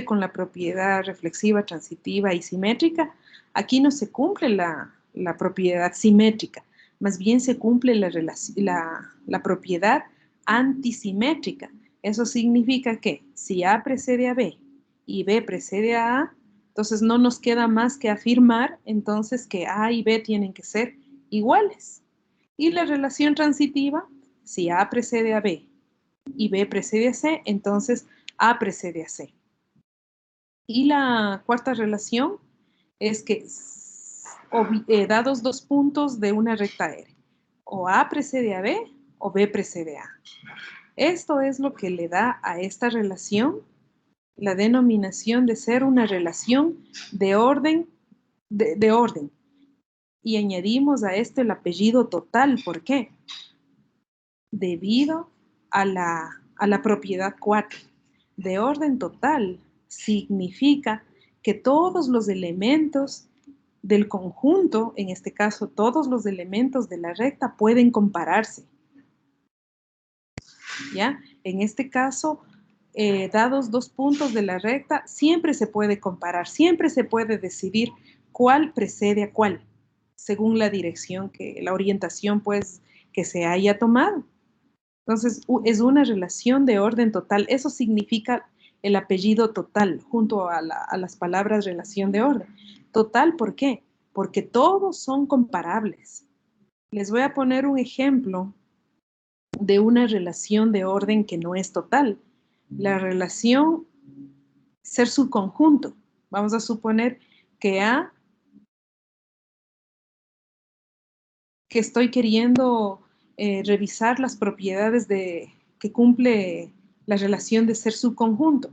con la propiedad reflexiva, transitiva y simétrica, aquí no se cumple la propiedad simétrica, más bien se cumple la propiedad antisimétrica. Eso significa que si A precede a B y B precede a A, entonces no nos queda más que afirmar entonces que A y B tienen que ser iguales. Y la relación transitiva, si A precede a B y B precede a C, entonces A precede a C. Y la cuarta relación es que dados dos puntos de una recta R, o A precede a B o B precede a A. Esto es lo que le da a esta relación la denominación de ser una relación de orden, de orden. Y añadimos a esto el apellido total. ¿Por qué? Debido a la propiedad 4. De orden total significa que todos los elementos del conjunto, en este caso todos los elementos de la recta, pueden compararse. ¿Ya? En este caso, dados dos puntos de la recta, siempre se puede comparar, siempre se puede decidir cuál precede a cuál, según la dirección, la orientación pues que se haya tomado. Entonces, es una relación de orden total. Eso significa el apellido total, junto a las palabras relación de orden. Total, ¿por qué? Porque todos son comparables. Les voy a poner un ejemplo de una relación de orden que no es total. La relación ser subconjunto. Vamos a suponer que A, que estoy queriendo revisar las propiedades que cumple la relación de ser subconjunto.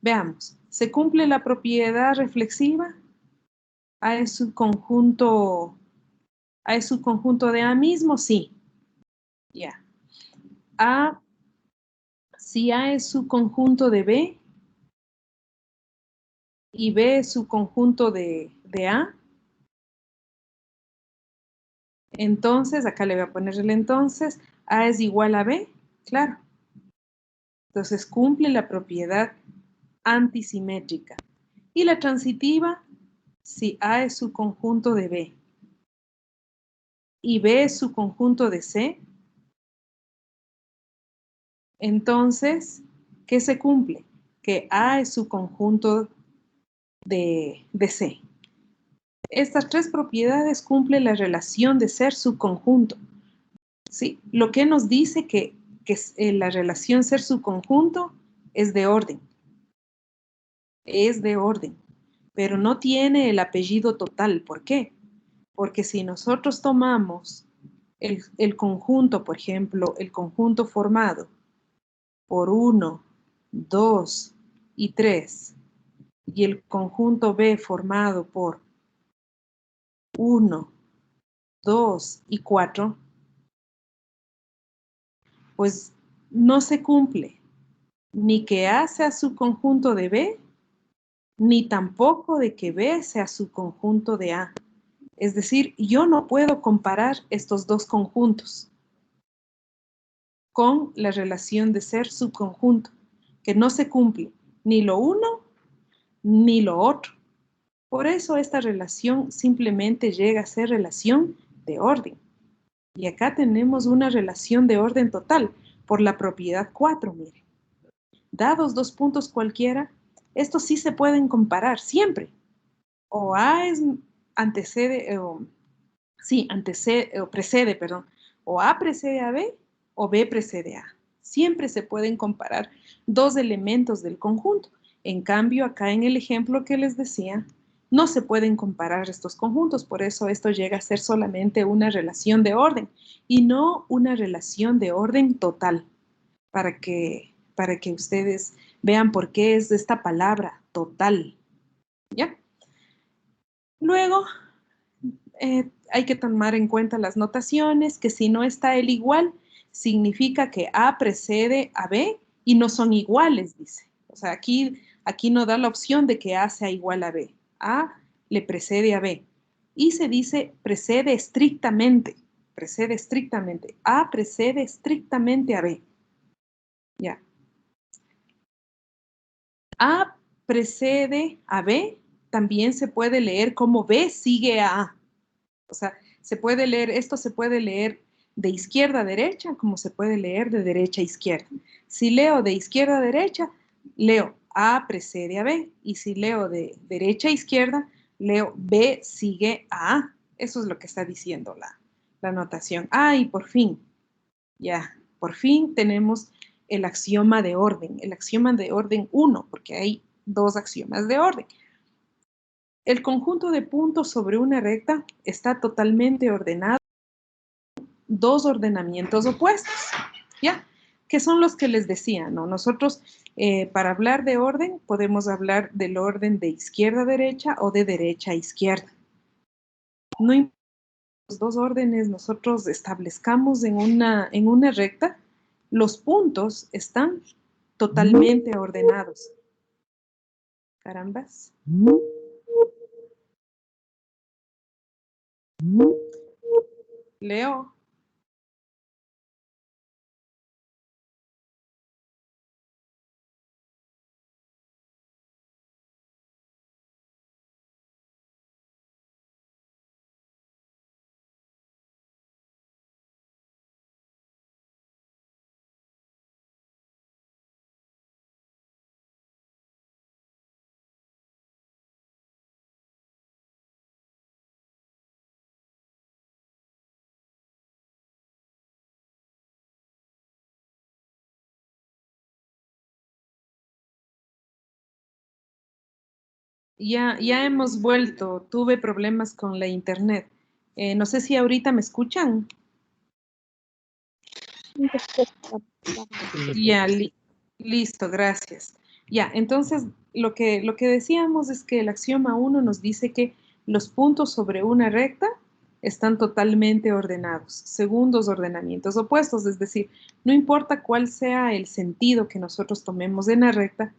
Veamos, ¿se cumple la propiedad reflexiva? A es subconjunto de A mismo, sí. Ya. Si A es subconjunto de B y B es subconjunto de A, entonces, acá le voy a poner el entonces, A es igual a B, claro. Entonces cumple la propiedad antisimétrica. Y la transitiva, si A es subconjunto de B y B es subconjunto de C, entonces, ¿qué se cumple? Que A es subconjunto de C. Estas tres propiedades cumplen la relación de ser subconjunto. ¿sí? Lo que nos dice que la relación ser subconjunto es de orden. Es de orden, pero no tiene el apellido total. ¿Por qué? Porque si nosotros tomamos el conjunto, por ejemplo, el conjunto formado por 1, 2 y 3, y el conjunto B formado por 1, 2 y 4, pues no se cumple ni que A sea subconjunto de B, ni tampoco de que B sea subconjunto de A. Es decir, yo no puedo comparar estos dos conjuntos con la relación de ser subconjunto, que no se cumple ni lo uno ni lo otro. Por eso esta relación simplemente llega a ser relación de orden. Y acá tenemos una relación de orden total por la propiedad 4, mire. Dados dos puntos cualquiera, estos sí se pueden comparar siempre. O A es antecede, precede, perdón. O A precede a B o B precede a A. Siempre se pueden comparar dos elementos del conjunto. En cambio, acá en el ejemplo que les decía, no se pueden comparar estos conjuntos, por eso esto llega a ser solamente una relación de orden y no una relación de orden total, para que ustedes vean por qué es esta palabra total. ¿Ya? Luego, hay que tomar en cuenta las notaciones, que si no está el igual, significa que A precede a B y no son iguales, dice. O sea, aquí no da la opción de que A sea igual a B. A le precede a B. Y se dice precede estrictamente. Precede estrictamente. A precede estrictamente a B. Ya. A precede a B, también se puede leer como B sigue a A. O sea, esto se puede leer de izquierda a derecha, como se puede leer de derecha a izquierda. Si leo de izquierda a derecha, leo A precede a B. Y si leo de derecha a izquierda, leo B sigue a A. Eso es lo que está diciendo la notación. Ah, y por fin, ya, por fin tenemos el axioma de orden 1, porque hay dos axiomas de orden. El conjunto de puntos sobre una recta está totalmente ordenado, dos ordenamientos opuestos, ¿ya? Que son los que les decía, ¿no? Nosotros, para hablar de orden, podemos hablar del orden de izquierda a derecha o de derecha a izquierda. No importa los dos órdenes nosotros establezcamos en una recta, los puntos están totalmente ordenados. Carambas. Leo. Ya hemos vuelto. Tuve problemas con la internet. No sé si ahorita me escuchan. Ya, listo, gracias. Ya, entonces lo que decíamos es que el axioma 1 nos dice que los puntos sobre una recta están totalmente ordenados, según dos ordenamientos opuestos, es decir, no importa cuál sea el sentido que nosotros tomemos en la recta,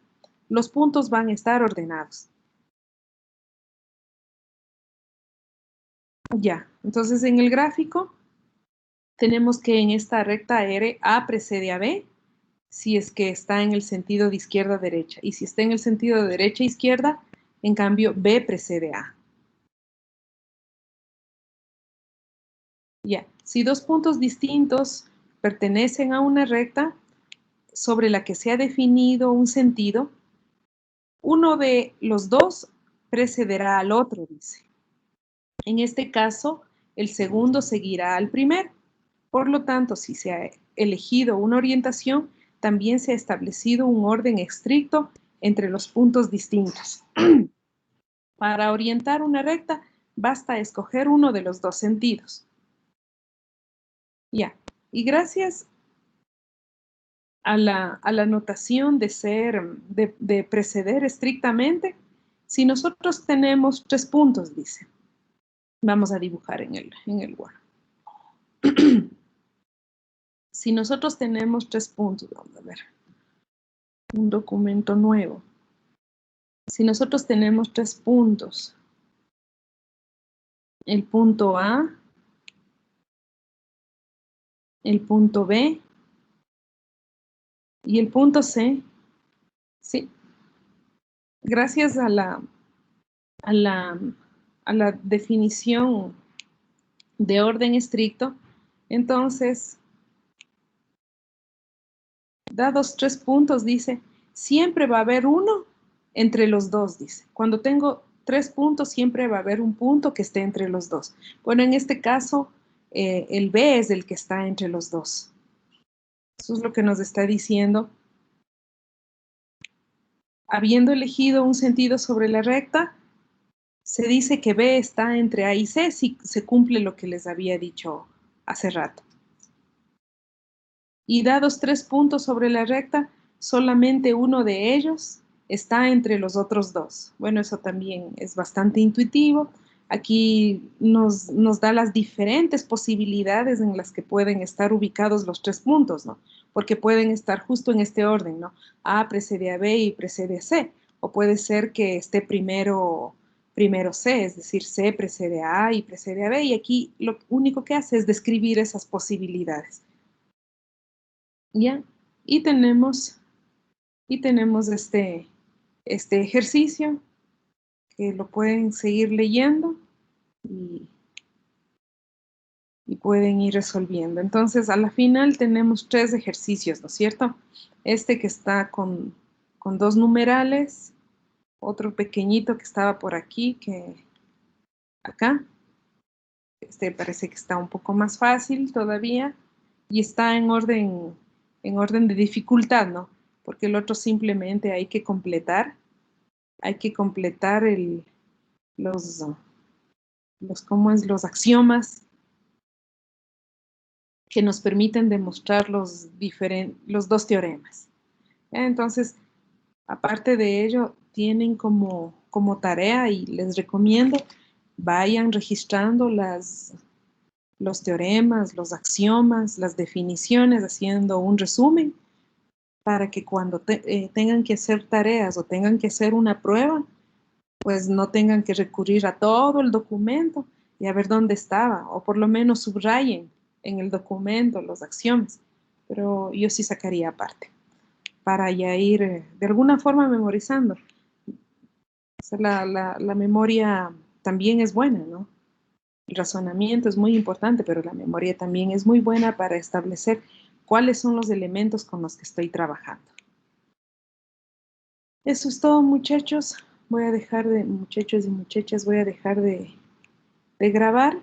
los puntos van a estar ordenados. Ya, entonces en el gráfico tenemos que en esta recta R A precede a B si es que está en el sentido de izquierda a derecha. Y si está en el sentido de derecha a izquierda, en cambio B precede a A. Ya, si dos puntos distintos pertenecen a una recta sobre la que se ha definido un sentido, uno de los dos precederá al otro, dice. En este caso, el segundo seguirá al primero. Por lo tanto, si se ha elegido una orientación, también se ha establecido un orden estricto entre los puntos distintos. Para orientar una recta, basta escoger uno de los dos sentidos. Ya, y gracias a la notación de preceder estrictamente, si nosotros tenemos 3 puntos, dice, vamos a dibujar en el Word. Si nosotros tenemos 3 puntos, vamos a ver, un documento nuevo. Si nosotros tenemos 3 puntos, el punto A, el punto B y el punto C, sí, gracias a la definición de orden estricto, entonces, dados 3 puntos, dice, siempre va a haber uno entre los dos, dice. Cuando tengo 3 puntos, siempre va a haber un punto que esté entre los dos. Bueno, en este caso, el B es el que está entre los dos. Eso es lo que nos está diciendo. Habiendo elegido un sentido sobre la recta, se dice que B está entre A y C si se cumple lo que les había dicho hace rato. Y dados 3 puntos sobre la recta, solamente uno de ellos está entre los otros dos. Bueno, eso también es bastante intuitivo. Aquí nos da las diferentes posibilidades en las que pueden estar ubicados los 3 puntos, ¿no? Porque pueden estar justo en este orden, ¿no? A precede a B y precede a C. O puede ser que esté primero C, es decir, C precede a A y precede a B. Y aquí lo único que hace es describir esas posibilidades. ¿Ya? Y tenemos este ejercicio que lo pueden seguir leyendo y pueden ir resolviendo. Entonces, a la final tenemos 3 ejercicios, ¿no es cierto? Este que está con 2 numerales, otro pequeñito que estaba por aquí, que acá. Este parece que está un poco más fácil todavía y está en orden de dificultad, ¿no? Porque el otro simplemente hay que completar los axiomas que nos permiten demostrar los 2 teoremas. Entonces, aparte de ello, tienen como tarea, y les recomiendo, vayan registrando los teoremas, los axiomas, las definiciones, haciendo un resumen, para que cuando tengan que hacer tareas o tengan que hacer una prueba, pues no tengan que recurrir a todo el documento y a ver dónde estaba, o por lo menos subrayen en el documento los axiomas, pero yo sí sacaría aparte, para ya ir de alguna forma memorizando. O sea, la memoria también es buena, ¿no? El razonamiento es muy importante, pero la memoria también es muy buena para establecer cuáles son los elementos con los que estoy trabajando. Eso es todo, muchachos. Muchachos y muchachas, voy a dejar de grabar.